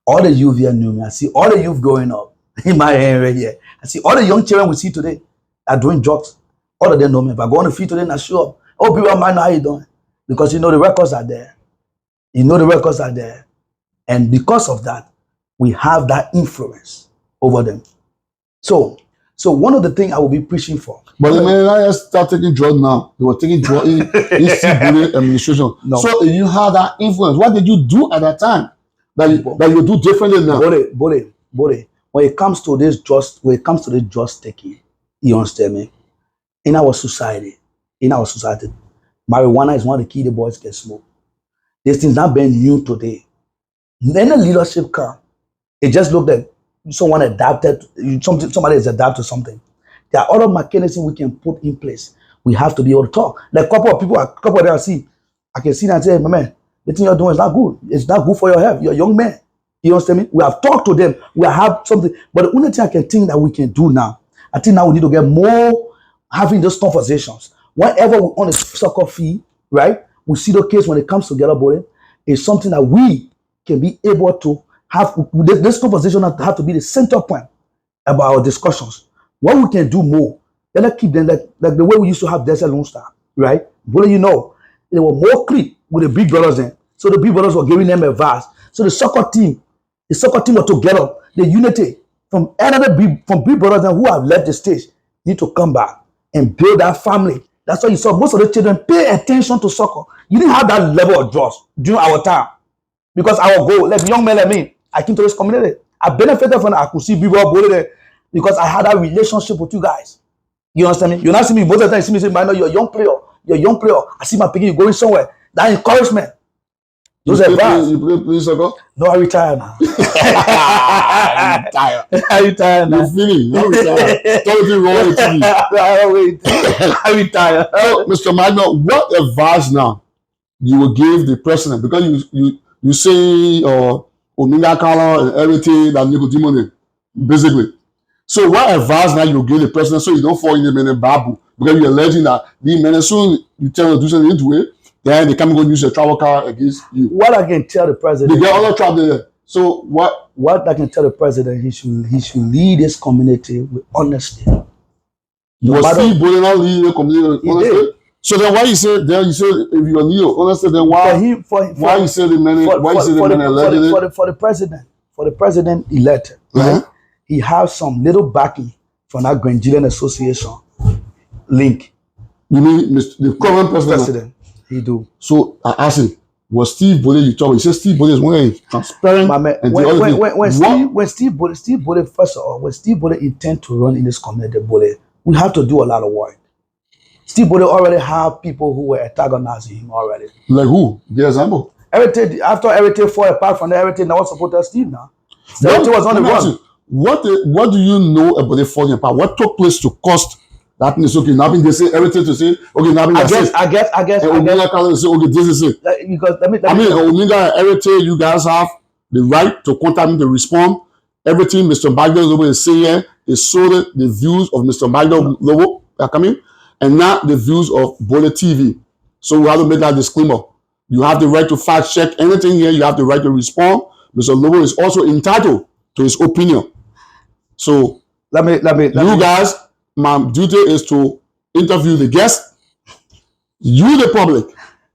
All the youth here knew me. I see all the youth growing up in my area here. I see all the young children we see today are doing drugs. All of them know me. If I go on the field today and I show up, oh, people might know how you doing. Because you know the records are there. You know the records are there. And because of that, we have that influence over them. So one of the things I will be preaching for. But the men start taking drugs now. They were taking drugs in Steve administration. No. So you had that influence. What did you do at that time that you do differently now? Bode, when it comes to this just taking, you understand me? In our society, marijuana is one of the key the boys can smoke. This thing's not been new today. Then the leadership come. It just looked like somebody is adapted to something. There are other mechanisms we can put in place. We have to be able to talk. Like a couple of them I can see that and say, hey, my man, the thing you're doing is not good. It's not good for your health. You're a young man. You understand me? We have talked to them. We have something. But the only thing I can think that we can do now, I think now we need to get more having those conversations. Whenever we on a soccer field, right? We see the case when it comes together, boy, it's something that we can be able to have. This conversation have to be the center point about our discussions. What we can do more, let's keep them like the way we used to have Denzel Lone Star, right? But you know, they were more click with the big brothers then. So the big brothers were giving them advice. So the soccer team were together. The unity from big brothers then who have left the stage need to come back and build that family. That's why you saw most of the children pay attention to soccer. You didn't have that level of trust during our time. Because our goal, like young men like me, I came to this community. I benefited from it. I could see people there because I had that relationship with you guys. You understand me? You not see me most of the time. You see me say, "Man, you're a young player. You're a young player." I see my picking you going somewhere. That encouragement. Those advice. You play soccer? No, I retire now. I retire now. You're feeling. You retire. Totally wrong with me. I retire. So, Mr. Magno, what advice now you will give the president? Because you say Ominga Kala and everything that Nicodemo basically. So what advice now you give the president so you don't fall in the minute babu? Because you're alleging that the minute soon you tell them to do something into it, then they come and go use a travel car against you. What I can tell the president, they get other travel there. So what I can tell the president, he should lead this community with honesty. Was Steve Bole not leading the community with honesty? So then why you say if you're leader honesty, then why you say the man elected for the president elected, right? He has some little backing from that Grandian Association link. You mean the current president? He do. So I asked him, was Steve Bole you talk about? He said Steve Bole is one transparent. When Steve Bole first of all, when Steve Bole intend to run in this community, we have to do a lot of work. Steve Bole already have people who were antagonizing him already. Like who? Give example. After everything fall apart from everything, now what's supposed to Steve now? Everything was on the run. What do you know about the falling apart? What took place to cost that thing is okay? Now they say everything to say okay. Now I guess. Ominga Kala say okay, this is it. Because Ominga, everything you guys have the right to contact me to respond. Everything Mr. Magno is saying is solely the views of Mr. Magno Lobo are coming, and not the views of Bole TV. So we have to make that disclaimer. You have the right to fact check anything here. You have the right to respond. Mr. Lobo is also entitled to his opinion. So let me guys, my duty is to interview the guest. You, the public,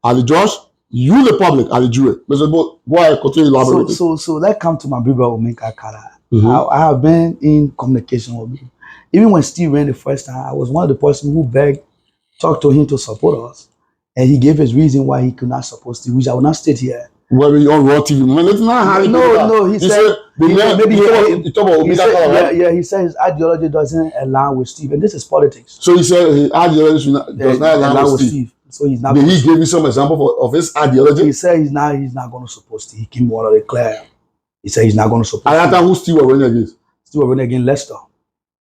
are the judge. You, the public, are the jury. Mr. Bo, why continue elaborating? So let's come to my brother Ominga Kala. I have been in communication with him. Even when Steve ran the first time, I was one of the person who begged, talked to him to support us. And he gave his reason why he could not support Steve, which I will not state here. Well, you're on Raw TV. Man, it's not how No, he said maybe he talk about he Omega said, Color, right? yeah, he said his ideology doesn't align with Steve, and this is politics. So he said his ideology does not align with Steve. So he's not. Did he give you some example of his ideology? He said he's not going to support Steve. He came out of the clear. He said he's not going to support. At that time, who Steve was running against? Steve was running against Lester.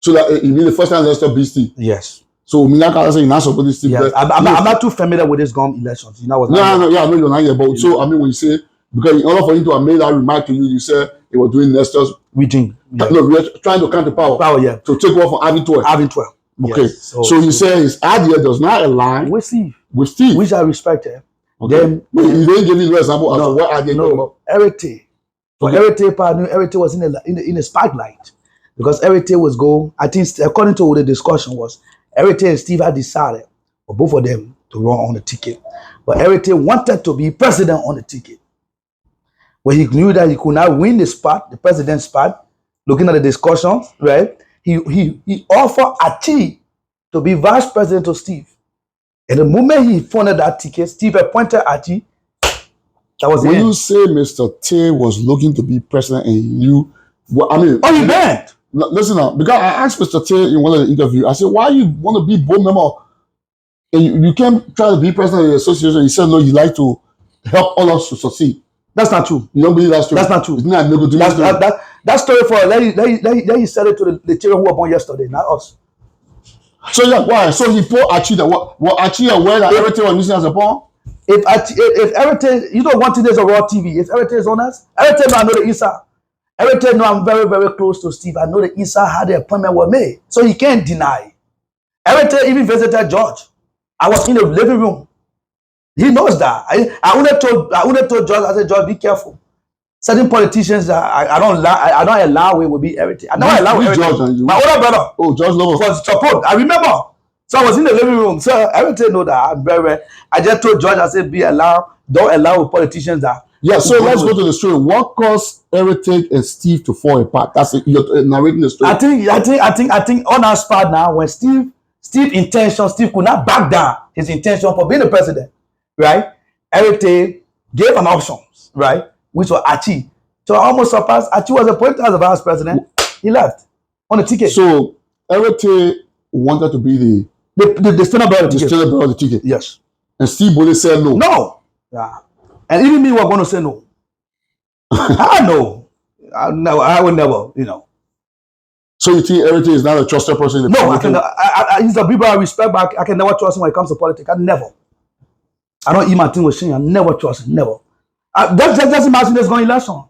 So that it be the first time Lester beat Steve. Yes. So Omega Color said he's not supporting Steve. Yes. I'm not too familiar with this gum elections. You know what? I know you're not here, but so I mean when you say, because in order for him to have made that remark to you, you said he was doing Lester's. We drink. Yeah. No, we were trying to counter power. Yeah. To take off from having 12. Having 12. Okay. Yes. So you say his idea does not align with Steve. Which I respect him. Okay. Then you didn't give me no example as to what idea you about. Erite. For Erite part, Erite was in the spotlight. Because Erite was going, I think according to what the discussion was, Erite and Steve had decided for both of them to run on the ticket. But Erite wanted to be president on the ticket. But he knew that he could not win the president's spot, looking at the discussions, right? He offered Achi to be vice president to Steve. And the moment he funded that ticket, Steve appointed Achi. That was when you say Mr. Tay was looking to be president and he knew what I mean. Oh, he meant. Listen now, because I asked Mr. Tay in one of the interviews, I said, why you want to be board member? And you can't try to be president of the association. He said, no, you like to help all of us to succeed. That's not true. You don't believe that story? That's not true. It's not that story for let you said it to the children who were born yesterday, not us. So yeah, why? So he put Achi that what Achi aware that everything was missing as a pawn? If everything, you know, one thing is a raw TV. If everything is honest, everything know I know the inside. Everything know I'm very, very close to Steve. I know the inside how the appointment was made. So he can't deny. Everything even visited George. I was in the living room. He knows that. I only told George, I said, George, be careful. Certain politicians I don't allow it will be everything. I don't allow everything. My older brother. Oh, George Lover. Was support. I remember. So I was in the living room. So everything know that I'm very. I just told George, I said, don't allow politicians that. Yeah, so let's go to the story. What caused Heritage and Steve to fall apart? That's it. You're narrating the story. I think on our spot now, when Steve could not back down his intention for being the president, right? Heritage gave an option, right? Which was Achi. So I almost surpassed. Achi was appointed as a vice president. He left on the ticket. So Heritage wanted to be the standard bearer of the ticket. Yes. And Steve Boley said no. No. Yeah. And even me were going to say no. I know. I would never, you know. So you think Heritage is not a trusted person? No, he's a people I respect, but I can never trust him when it comes to politics. I never. I don't eat my thing with Shane. I never trust him. Never. That just imagine this going election.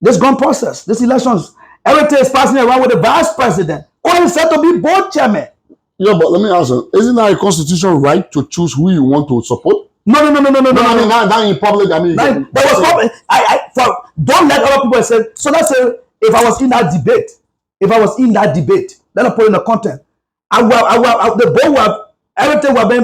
This going process. This elections. Heritage is passing around with the vice president. Calling himself to be board chairman. Yeah, but let me ask you, isn't that a constitutional right to choose who you want to support? No. I mean, not in public. I mean, that was public. Don't let other people say. So let's say if I was in that debate, let me put in the content. The board will everything will be.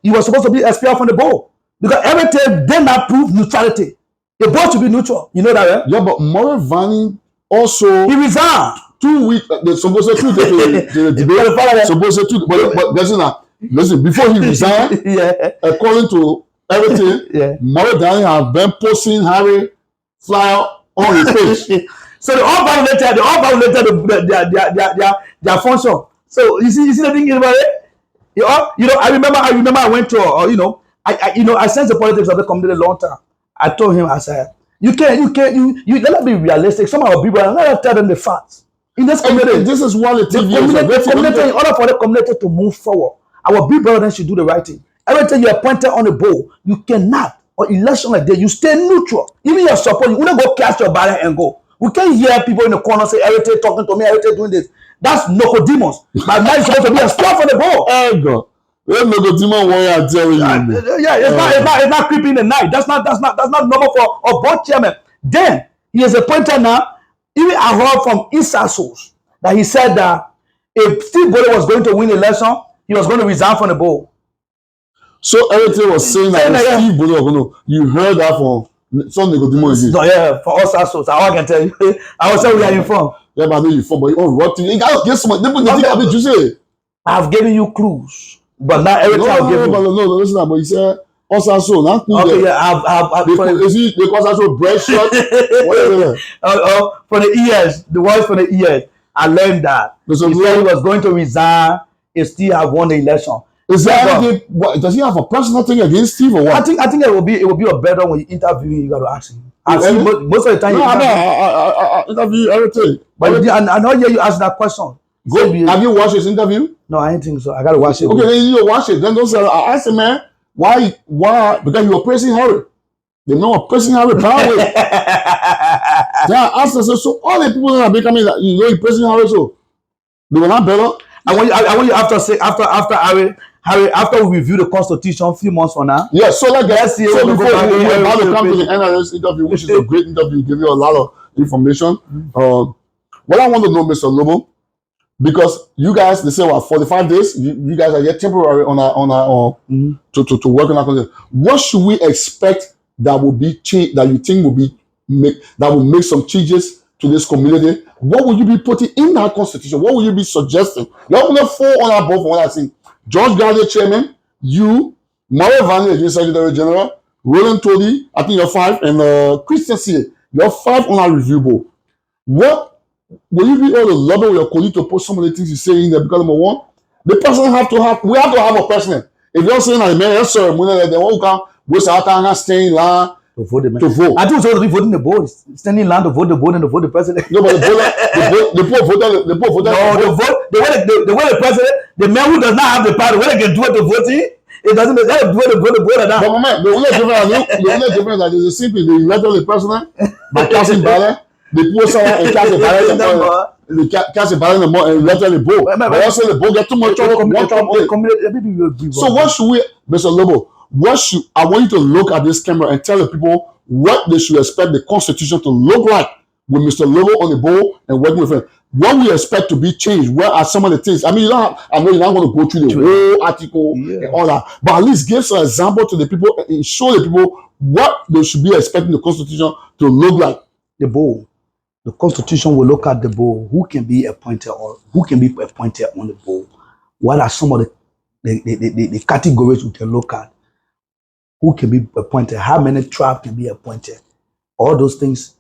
He was supposed to be expelled from the board because everything did not prove neutrality. The board should be neutral. You know that, right? Yeah, but Maureen Vanning also he resigned 2 weeks. They're supposed to the debate. Supposed to, but listen. Before he resigned, according to everything, Maureen Vanning has been posting Harry flyer on his page. So they all violated their function. So you see the thing about it. I remember I went to I sense the politics of the community a long time. I told him, I said, you let me be realistic. Some of our people, let us tell them the facts. In this community, this is what the community, in order for the community to move forward, our big brother should do the right thing. Every time you're appointed on the board, you cannot, on election like that, you stay neutral. Even your support, you wouldn't go cast your ballot and go. We can't hear people in the corner say, Heritage talking to me, Heritage doing this. That's Nicodemus. My man is supposed to be a star for the ball. Oh, God. When Nicodemus warrior, I'm telling you. It's not creeping in the night. That's not normal for a board chairman. Then he is appointed now. Even I heard from inside source that he said that if Steve Boley was going to win the election, he was going to resign from the board. So Heritage was saying that Steve Boley was going to. You heard that from some Nicodemus. No, yeah, for us source. I can tell you. I will say we are informed. Yeah, but I know you for, but you own rotten. You gotta get some. They think I've been juicy. I've given you clues, but not everything I'll give you. No, listen, but you said also not cool. Okay, yeah, I've they cause also bread shot. What is it? For the ears, the voice for the ears. I learned that. He said he was going to resign. He still have won the election. Is there anything? Does he have a personal thing against Steve or what? I think it will be a better when you interview him. You got to ask him. Most of the time, I interview everything. But I know you ask that question. Have you watched his interview? No, I didn't think so. I gotta watch it. Okay, then you watch it. Then don't say, I asked him, man, why? Because you were praising Harry. They know I'm praising Harry proudly. Then I asked him, so all the people that are becoming, you're praising Harry, so they were not better. I want you after we review the Constitution a few months from now. Yeah, so let's see. So before we're about to come to the end of this interview, which is a great interview, give you a lot of information. What I want to know, Mr. Lobo, because you guys, they say, 45 days, you guys are yet temporary to work on that content. What should we expect that will be change, that you think will make some changes to this community? What will you be putting in that constitution? What will you be suggesting? You're going to fall on our board from what I see. George Gallagher, chairman, you, Mario Vanley, Secretary General, Roland Tody, I think you're 5, and Christian C. You're 5 on our review board. What will you be able to lobby with your colleague to put some of the things you say in there? Because number one, we have to have a person. If you're saying that, man, yes, sir, then what can waste our time staying in line to vote. I think it's supposed to be voting the board, standing in line to vote the board and to vote the president. No, but the way the president, the man who does not have the power, when they can do it to voting, it doesn't make sense to vote the board or not. But my man, the only difference that is simply the elected the president by casting ballot. The poor someone and cast a ballot. Cast a ballot and elected the board. But also the board get too much trouble. So what should we, Mr. Lobo? I want you to look at this camera and tell the people what they should expect the Constitution to look like with Mr. Lobo on the board and working with him. What we expect to be changed. What are some of the things? I mean, I know you're not going to go through the whole article and all that, but at least give some example to the people and show the people what they should be expecting the Constitution to look like. The board. The Constitution will look at the board. Who can be appointed on the board? What are some of the categories we can look at? Who can be appointed? How many tribes can be appointed? All those things.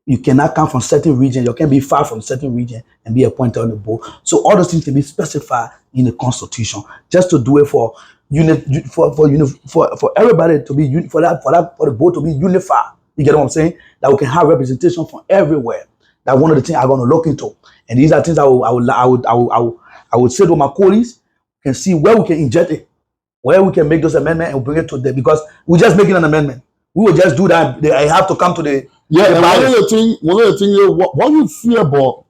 You cannot come from certain region. You can be far from certain region and be appointed on the board. So all those things can be specified in the Constitution, just to do it for everybody to be for the board to be unified. You get what I'm saying? That we can have representation from everywhere. That's one of the things I'm going to look into. And these are things I would say to my colleagues, and see where we can inject it, where we can make those amendments and bring it to them, because we're just making an amendment. We will just do that. I have to come to the one of the things what you feel about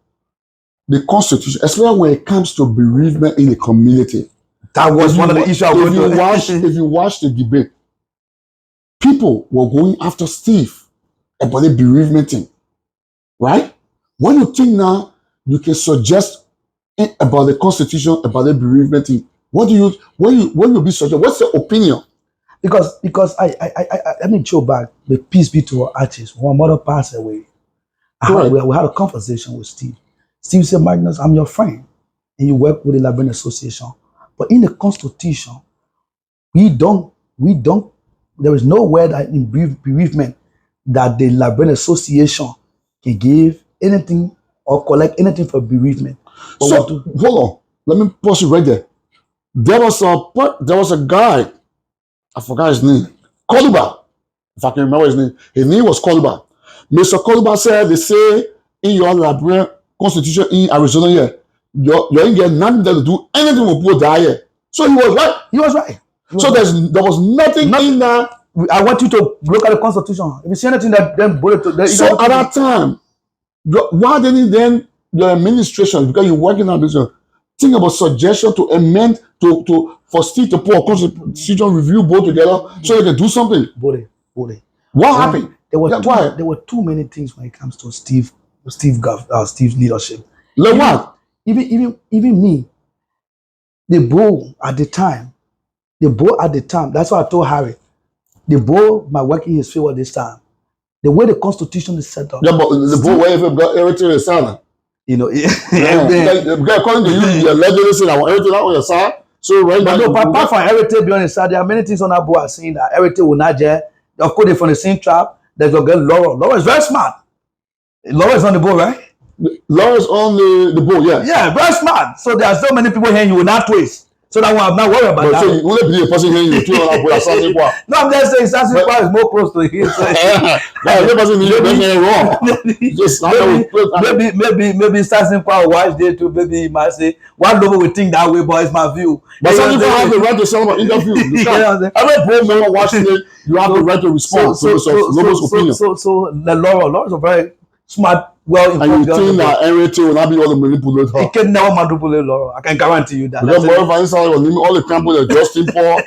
the Constitution, especially when it comes to bereavement in the community. That was one of the issues I was going to. If you watch the debate, people were going after Steve about the bereavement thing, right? What do you think now you can suggest about the Constitution, about the bereavement thing? What you be suggest? What's your opinion? Because I let me go back. The peace be to our artists. When my mother passed away, we had a conversation with Steve. Steve said, Magnus, I'm your friend, and you work with the Liberian Association. But in the Constitution, we don't. There is nowhere that in bereavement that the Liberian Association can give anything or collect anything for bereavement. But so hold on, let me pause you right there. There was a guy, I forgot his name, Koluba, if I can remember his name. His name was Koluba. Mr. Koluba said, they say in your Liberian Constitution in Arizona here, you ain't get nothing to do anything with people die here. So he was right. He was right. There was nothing in that. I want you to look at the Constitution. If you see anything that then bullet to so at that time, why didn't then your administration, because you're working on this, think about suggestion to amend for Steve to put a Constitution review board together so they can do something? Bode. What happened? There were too many things when it comes to Steve's leadership. Like what? Even me, the board at the time, that's why I told Harry, the board might work in his favor this time. The way the Constitution is set up. Yeah, but the board where got everything is silent. You know, Because according to you, you're allegedly saying that everything on your side. So right now, no, but apart from Heritage being on the side, there are many things on that board saying that Heritage will not get. Of course, they're from the same trap. They're gonna get Laura. Laura is very smart. Laura is on the board, right? Laura's on the board, yeah. Yeah, very smart. So there are so many people here you will not twist. So that one I'm not worried about But that. so you will be a person here you two on that board. No, I'm just saying Sassy is more close to him. So The person is wrong. Just maybe Sassy watch there too. Maybe he might say one level will think that way, but it's my view. But some people have the right to sell about interview. You can't. Every board member watching it, you have the right to respond to Lobo's opinion. So the Laura's a very smart, well And you think that everything will not be all the manipulator. He can never manipulate Laura. I can guarantee you that. Because more Vanessa all the camp with Justin Paul.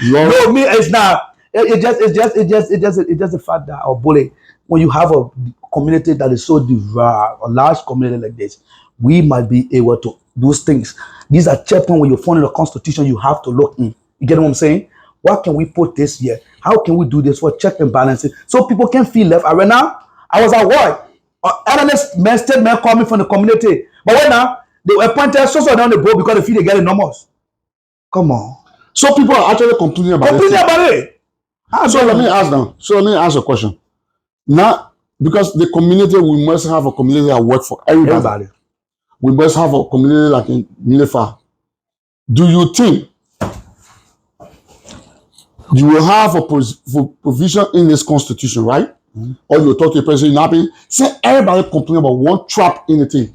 No, me, it's not. It's just the fact that our bully, when you have a community that is so diverse, a large community like this, we might be able to do things. These are checkpoints when you're following the constitution, you have to look in. You get what I'm saying? What can we put this here? How can we do this for check and balances so people can feel left? Right now, I was at work. Analyst men, state men coming from the community. But right now, they were appointed so down the board because they feel they get the numbers. Come on. So people are actually complaining about it. So let me ask now. So let me ask a question. Now, because the community, we must have a community that work for everybody. We must have a community like in Nilefa. Do you think you will have a provision in this constitution, right? Or you talk to a person, you're happy. Say everybody complain about one trap in the thing.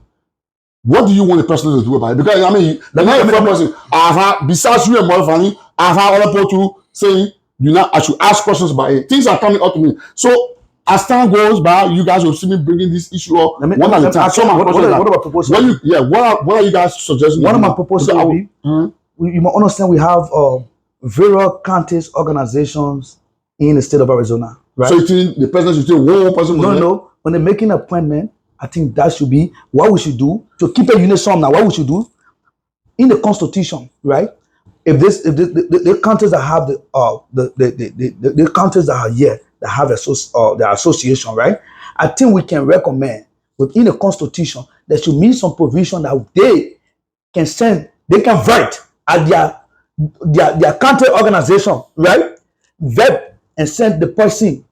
What do you want the person to do about it? Because I mean, the next person, I've had, besides you and Morfani, I've had other people saying, I should ask questions about it. Things are coming up to me. So as time goes by, you guys will see me bringing this issue up one at a time. What about proposal? What are you guys suggesting? One of my proposals will be, you must understand we have various counties, organizations in the state of Arizona. Right? So you think the president should say one person? No. When they're making an appointment, I think that should be what we should do to keep a unison. Now, what we should do in the constitution, right? If the counties that have the counties that are here that have their association, right? I think we can recommend within the constitution there should be some provision that they can send, they can vote at their county organization, right? Vote and send the person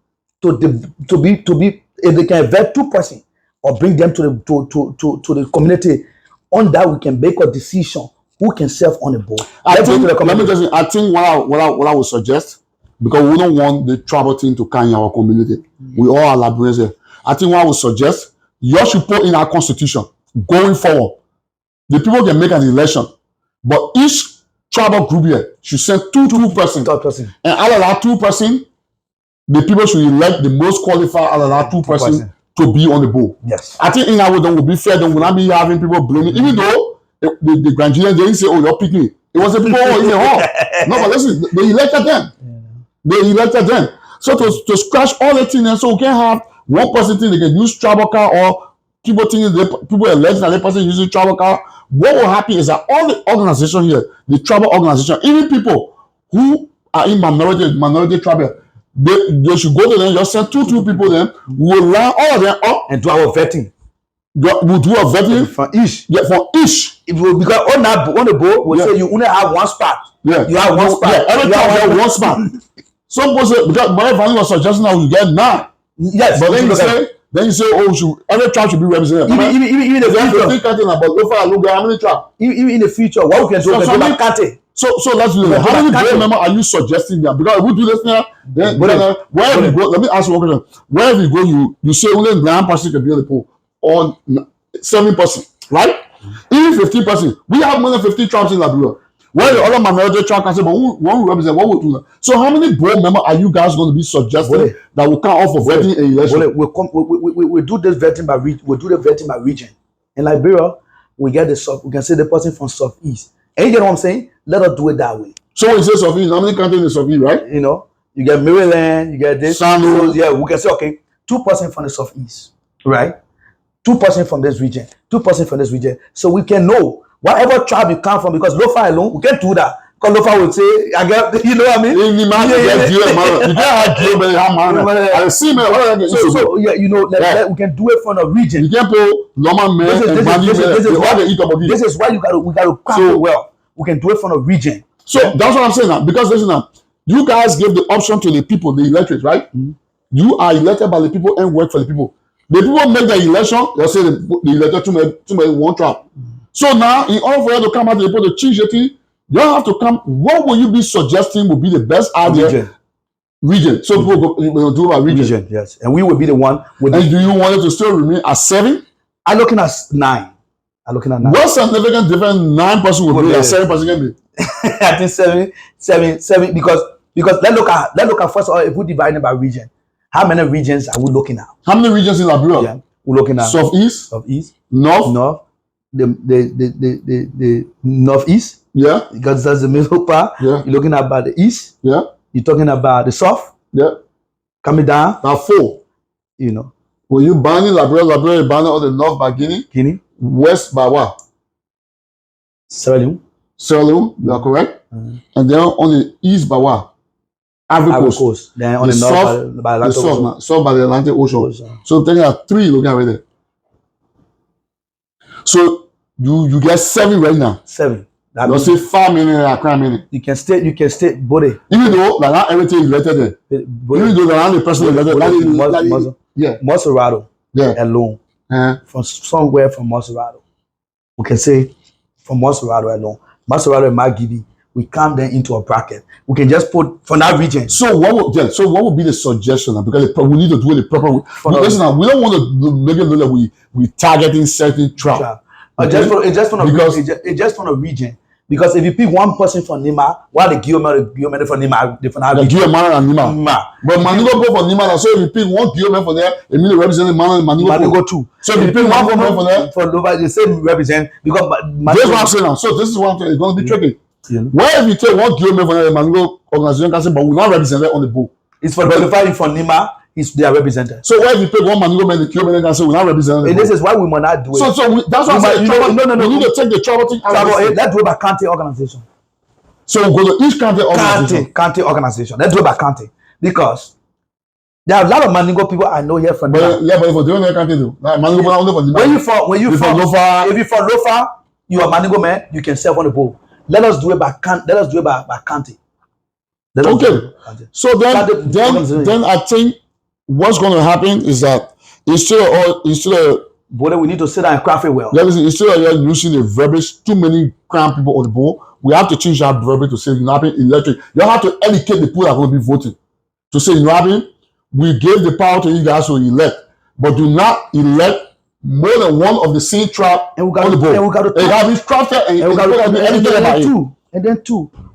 to be if they can vet 2 persons or bring them to the community. On that we can make a decision who can serve on the board. I think what I would suggest, because we don't want the tribal thing to carry our community. We all are Liberians here. I think what I would suggest, you should put in our constitution going forward. The people can make an election, but each tribal group here should send two persons. And out of that 2 persons, the people should elect the most qualified out of that 2 persons to be on the board. Yes. I think in that way, then will be fair. Then will not be having people blaming. Even though the grandchildren, they didn't say, oh, you're picking me. It was the people who were in the hall. No, but listen, they elected them. They elected them. So to scratch all the things, so we can have one person think they can use travel car, or people think people elect that person using travel car. What will happen is that all the organization here, the travel organization, even people who are in minority travel, they should go to them, just send two people then, we'll line all of them up and do our vetting. We'll do a vetting for each. Yeah, for each. It will, because on the board, we'll say you only have one spot. Yeah. You have one spot. Yeah, every time you have one spot. Some people say, because my family was suggesting that we get 9. Yes. But then you say, oh, every tribe should be represented. Even in the future. How many tribes? Even in the future, what we can do, So let's do it. How many board members are you suggesting there? Because if we do this now, then wherever you go, let me ask you one question. Wherever you go, you say only 9 person can be on the poll, or 7%, right? Even 15%. We have more than 50 tribes in Liberia. Where the other minority tribe can say, but who represent, what will do that? So how many board members are you guys going to be suggesting that will come off for vetting and election? We do this vetting by region. We do the vetting by region. In Liberia, we get we can say the person from Southeast. And you get what I'm saying? Let us do it that way. So when you say Southeast, how many countries in Southeast, right? You know, you get Maryland, you get this. So, yeah, we can say, okay, 2% from the Southeast, right? 2% from this region, 2% from this region. So we can know whatever tribe you come from, because Lofa alone, we can't do that. Because Olofa would say, I get, you know what I mean? You can't have deal, but I see me. So yeah, you know, we can do it from a region. You can't put normal men and bandit men. This is why we got to craft it well. We can do it from a region. So that's what I'm saying now. Because listen now, you guys give the option to the people, the electorate, right? Mm-hmm. You are elected by the people and work for the people. The people make the election, they'll say the electorate to make one trap. Mm-hmm. So now, in order for you to come out to the people to change the thing, you have to come. What will you be suggesting would be the best idea? Region. So people will do about region. Yes. And we will be the one. And do you want it to still remain at 7? I'm looking at 9. What significant difference 9 person will be and 7 person can be? I think 7 because let's look at first of all, if we divide it by region, how many regions are we looking at? How many regions in Liberia? Yeah, we're looking at southeast, north, the northeast. Yeah, because that's the middle part. Yeah, you're looking about the east. Yeah, you're talking about the south. Yeah, coming down. Now 4. You know, when you banning Liberia, you banning all the north by Guinea, west by what? Sierra Leone, you are correct. And then on the east by what? Ivory Coast. Then on the north by the south by the Atlantic Ocean. So there are 3 looking right there. So you get 7 right now. 7. Let's say 5 minutes or crime minute. You can stay body. Even though like not everything is elected there. Even though not the person elected. Maserado alone. From somewhere from Maserado. We can say from Maserado alone. Maserado and Magidi, we come then into a bracket. We can just put from that region. So what would be the suggestion? Because we need to do it the proper way. Listen now, we don't want to make it look like we targeting certain trap. It's just from a region. Because if you pick one person from Nima, why the Guillaume from Nima, different Guillaume and Nima. But Manigo go for Nima, so if you pick one Guillaume from there, it means represent Manigo too. So if you pick one from there, for Nova, the same represent because that's what I'm saying now. So this is what I'm saying. It's going to be tricky. Yeah. Why if you take one Guillaume from there, Manigo organization can say, but we not represent it on the book. It's for qualifying for Nima. They are represented. So why if you pick one Manigo man, the Guillaume can say we not represented. And this is why we must not do it. So that's what I'm saying. No. We need to take the trouble thing. Let's do it by county organization. So we go to each county organization. County organization. Let's do it by county because there are a lot of Manigo people I know here from. But if we're doing that county though, Manigo man only for Nima. When you from Lofa, if you from Lofa, you are Manigo man. You can serve on the board. Let us do it by county. Okay. So then I think what's going to happen is that instead of we need to sit down and craft it well. Instead of using the verbiage, too many crown people on the board, we have to change that verbiage to say, you know, electric. You have to educate the people that are going to be voting to say, you know, we gave the power to you guys to elect, but do not elect more than one of the same tribe on the board. And we got to be crafted and we got to be educated about it. And then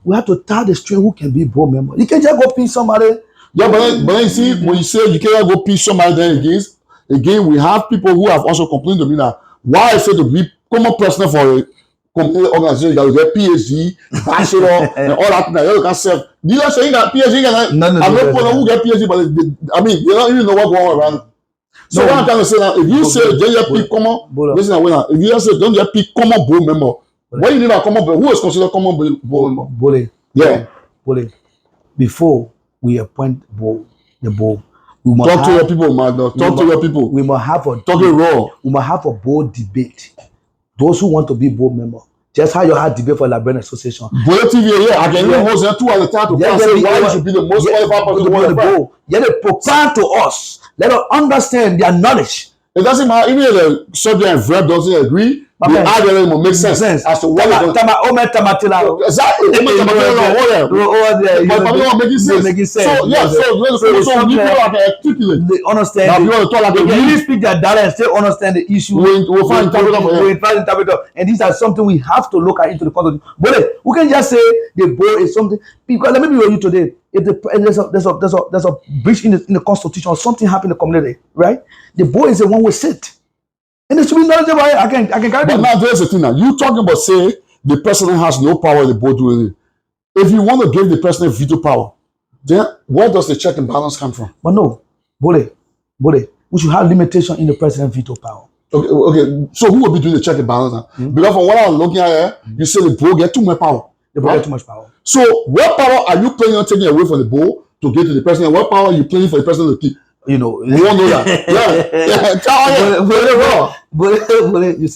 we have to tie the string who can be board member. You can't just go pin somebody. Yeah, but then you see, when you say you can't go pitch somebody there again, we have people who have also complained to me that why I say to be common person for a complete organization, you got to get PhD, bachelor, and all that. You can serve. You know, saying that PhD, I'm not going who get PhD, but I mean, they don't even know what's going on around. So what I'm trying to say now, if you say don't just pick common, listen, if you just say don't just pick common board member, what you need a common board? Who is considered common board member? Bully. Yeah. Bully. Before we appoint the board, we must talk to your people, man. Talk to your people. We must have a raw. We must have a board debate. Those who want to be board member, just how you had debate for Liberian Association. Board TV, I can even host 2 at a time to say why you should be the most qualified person to be on the board. Yeah, they propound to us. Let us understand their knowledge. It doesn't matter, even if the subject and verb doesn't agree. The argument will make sense as to what exactly. Making sense. So yeah, so people can articulate. They understand. Now, if you want to talk like they really speak their data and still understand the issue. We'll find interpreter. And these are something we have to look at into the context. But we can just say the board is something because let me be with you today. If there's a breach in the constitution or something happened in the community, right? The board is the one who sit. And it should be knowledgeable. I can carry. But now there's the thing now. You talking about say the president has no power, the board doing it. If you want to give the president veto power, then where does the check and balance come from? But no, Bole, we should have limitation in the president veto power. Okay. So who will be doing the check and balance now? Because from what I'm looking at here, you say the board get too much power. They will get Right? too much power. So what power are you planning on taking away from the bowl to give to the president? What power are you planning for the president to keep? You know, We won't know that. Yeah. But you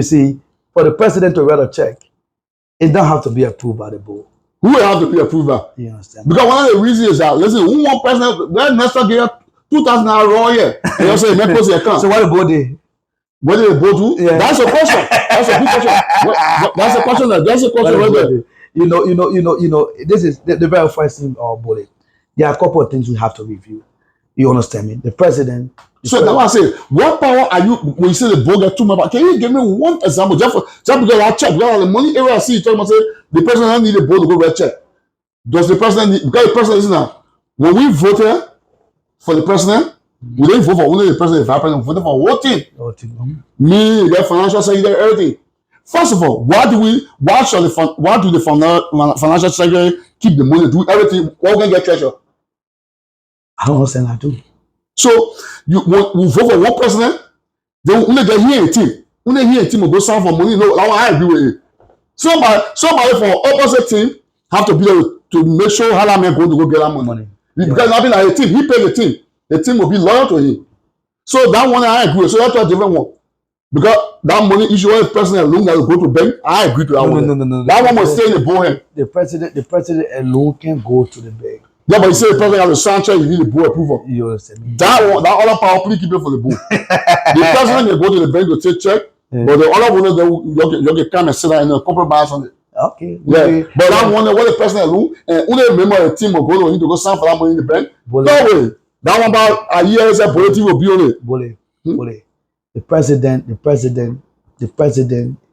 see, for the president to write a check, it don't have to be approved by the board. Who will have to be approval? You understand? Because one of the reasons is that, listen, who want president, when Nestor get 2,000 naira raw here, and you say, make post the account. So what the board did? Where did they go to? Yeah. That's a question. That's a good question. That's a question. That's a question right there. You know, this is the very first thing, bullet. There are a couple of things we have to review. You understand me? The president. So that's why I say, what power are you, when you say the board get too much, can you give me one example? Just because I check, because the money area I see, you talking about, say, the president don't need a board to go red check. Does the president need, because the president is now, when we voted for the president, we didn't vote for only the president, the vice president, we voted for the whole team. Me, the financial secretary, everything. First of all, why do the financial secretary keep the money, do everything, all can get treasure? I don't understand that too. So we vote for one president, then we get here a team. When they hear a team will go sign for money, no, I agree with it. Somebody from opposite team have to be there to make sure how that man going to go get that money. Because nothing like a team, he paid the team will be loyal to him. So that one I agree with. So that's a different one. Because that money issue when the president alone that will go to bank, I agree to that one. No. That one must stay in the board. The president alone can go to the bank. Yeah, but you say the president has a sound check, you need the board approval. You understand me? That other power, please keep it for the board. The president will go to the bank to take check, but the other one, you can come and sit down and compromise on it. Okay. Yeah, but that one, what the president alone, and only a member of the team will go to go sign for that money in the bank. No way. That one about a year is a bulletin will be on it. Bullet. The president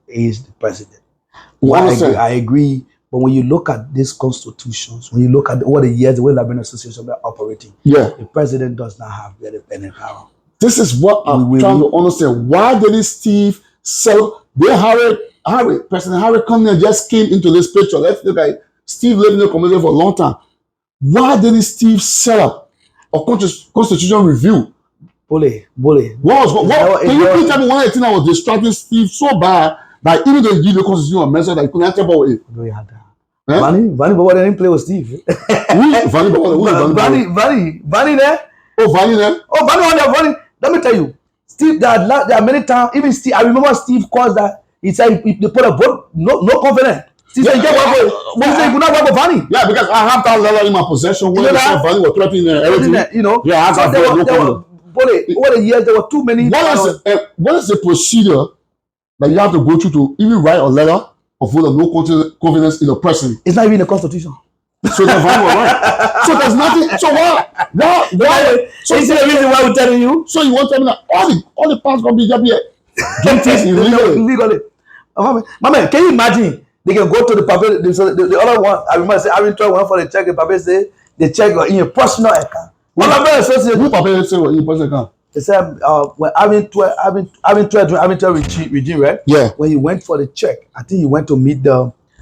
is the president. Well, I agree. But when you look at these constitutions, when you look at over the years, the way the Labor Association are operating, the president does not have the independent power. This is what I'm trying to understand. Why did Steve sell? President Harry Connick just came into this picture. Let's look at Steve lived in the community for a long time. Why didn't Steve set up a constitutional review? Bully. Can you please tell me one of the things that was distracting Steve so bad that even though he give the constitution a message that he couldn't answer about it? Vanny Baba didn't play with Steve. Vanny there? Oh, Vanny there? Oh, Vanny. Let me tell you, Steve, there are many times, even Steve, I remember Steve calls that, he said, they put a vote, no confidence. Steve said, he could not work for Vanny. Yeah, because I have that letter in my possession when Vanny was threatening everything. You know? Yeah, I have no confidence. Over the years, there were too many. What is the procedure that you have to go through to even write a letter of vote of no confidence in a person? It's not even in the Constitution. So that's right. So there's nothing. So why? So you see the reason why we're telling you? So you want to tell me that all the parts gonna be doing things illegally? My man, can you imagine? They can go to the paper. The other one, I remember saying, I've been one for the check. The paper say they check in your personal account. Who paper say what in your personal account? They said when having 12 regime, right? Yeah. When he went for the check, I think he went to meet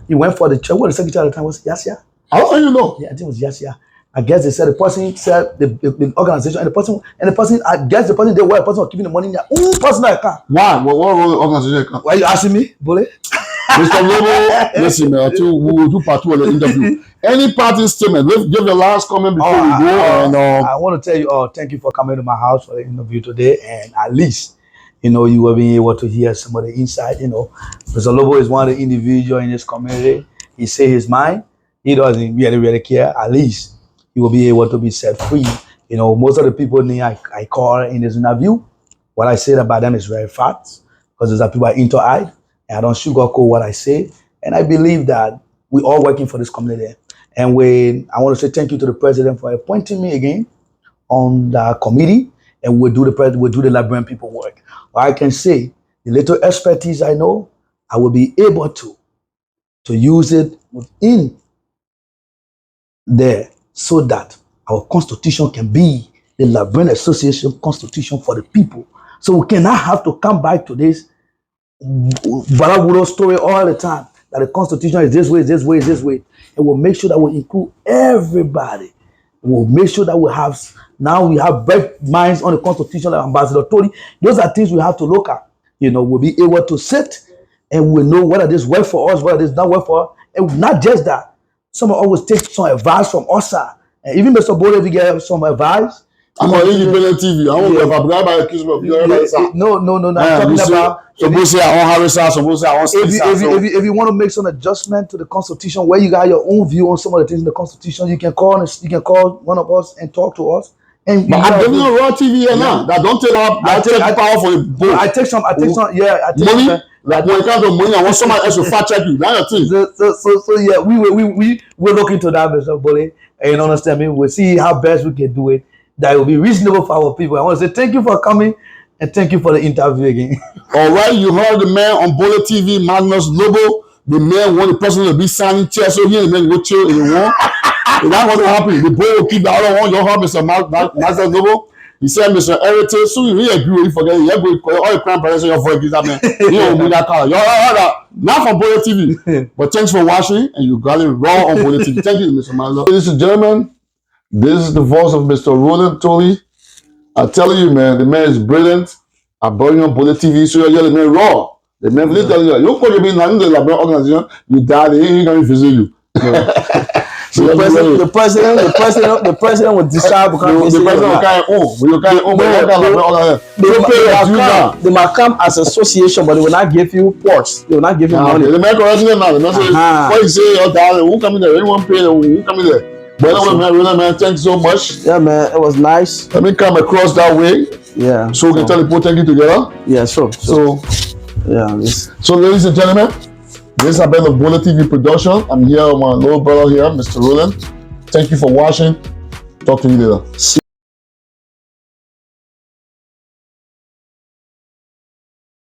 he went for the check. What the secretary at the time was Yasia? I don't even know. Yeah, I think it was Yasia. I guess they said the person said the organization and the person I guess the person was keeping the money in their own personal account. Why? What wrong with the organization account? Why are you asking me, Bully? Mr. Lobo, listen, man, we will do part 2 of the interview. Any parting statement? Give your last comment before we go. I want to tell you, thank you for coming to my house for the interview today, and at least, you will be able to hear some of the insight. Mr. Lobo is one of the individuals in this community. He say his mind. He doesn't really care. At least he will be able to be set free. Most of the people I call in this interview, what I said about them is very fact, because those are people I interact. And I don't sugarcoat what I say. And I believe that we're all working for this community. And I want to say thank you to the president for appointing me again on the committee. And we'll do the Liberian people work. But I can say the little expertise I know, I will be able to use it within there so that our constitution can be the Liberian Association constitution for the people. So we cannot have to come back to this Barabudo story all the time that the constitution is this way, this way, this way. And we'll make sure that we include everybody. We'll make sure that we have bright minds on the constitution like Ambassador Tori. Those are things we have to look at. We'll be able to sit and we'll know whether this works for us, whether this not work for us, And not just that, someone always takes some advice from us, sir. And even Mr. Bode, if you get some advice. I'm on independent TV. I won't have a brother by accuse me of No. I'm talking about. Suppose say I want Harrison, suppose say I want if you want to make some adjustment to the Constitution, where you got your own view on some of the things in the Constitution, you can call one of us and talk to us. And but I'm doing on Raw TV here now. That don't take power for the board. I take some money. Like when it comes to money, I want somebody else to fact check you. That's your thing. So yeah, we look into that, Mr. Bully, and you understand me. We'll see how best we can do it. That will be reasonable for our people. I want to say thank you for coming and thank you for the interview again. All right, you heard the man on Bola TV, Magnus Lobo. The man want the president to be signing chairs so here, the man go chill in the room. It's not going to happen. The boy will keep the other one. You heard Mr. Magnus Lobo. He said, Mr. Heritage, so you agree, you forget, you go all your crime parents on your voice, that man. You don't do that car. You heard that. Not from Bola TV. But thanks for watching, and you got it raw on Bola TV. Thank you, Mr. Magnus. Ladies and gentlemen, this is the voice of Mr. Roland Tolly. I tell you, man, the man is brilliant. I brought you on Bola TV, so you're the man raw. The man really tell you, you could be in the lab organization, you die, they ain't going to visit you. So the president will decide because the president will carry they might come as association, but they will not give you ports. They will not give you money. The man correcting now. The man say, what you say, your darling, who come in there? Anyone pay? Who come in there? But man, thank you so much. Yeah, man, it was nice. Let me come across that way. Yeah. So we can tell the people thank you together. Yeah, sure. So yeah. So ladies and gentlemen, this has been the Bola TV production. I'm here with my little brother here, Mr. Roland. Thank you for watching. Talk to you later.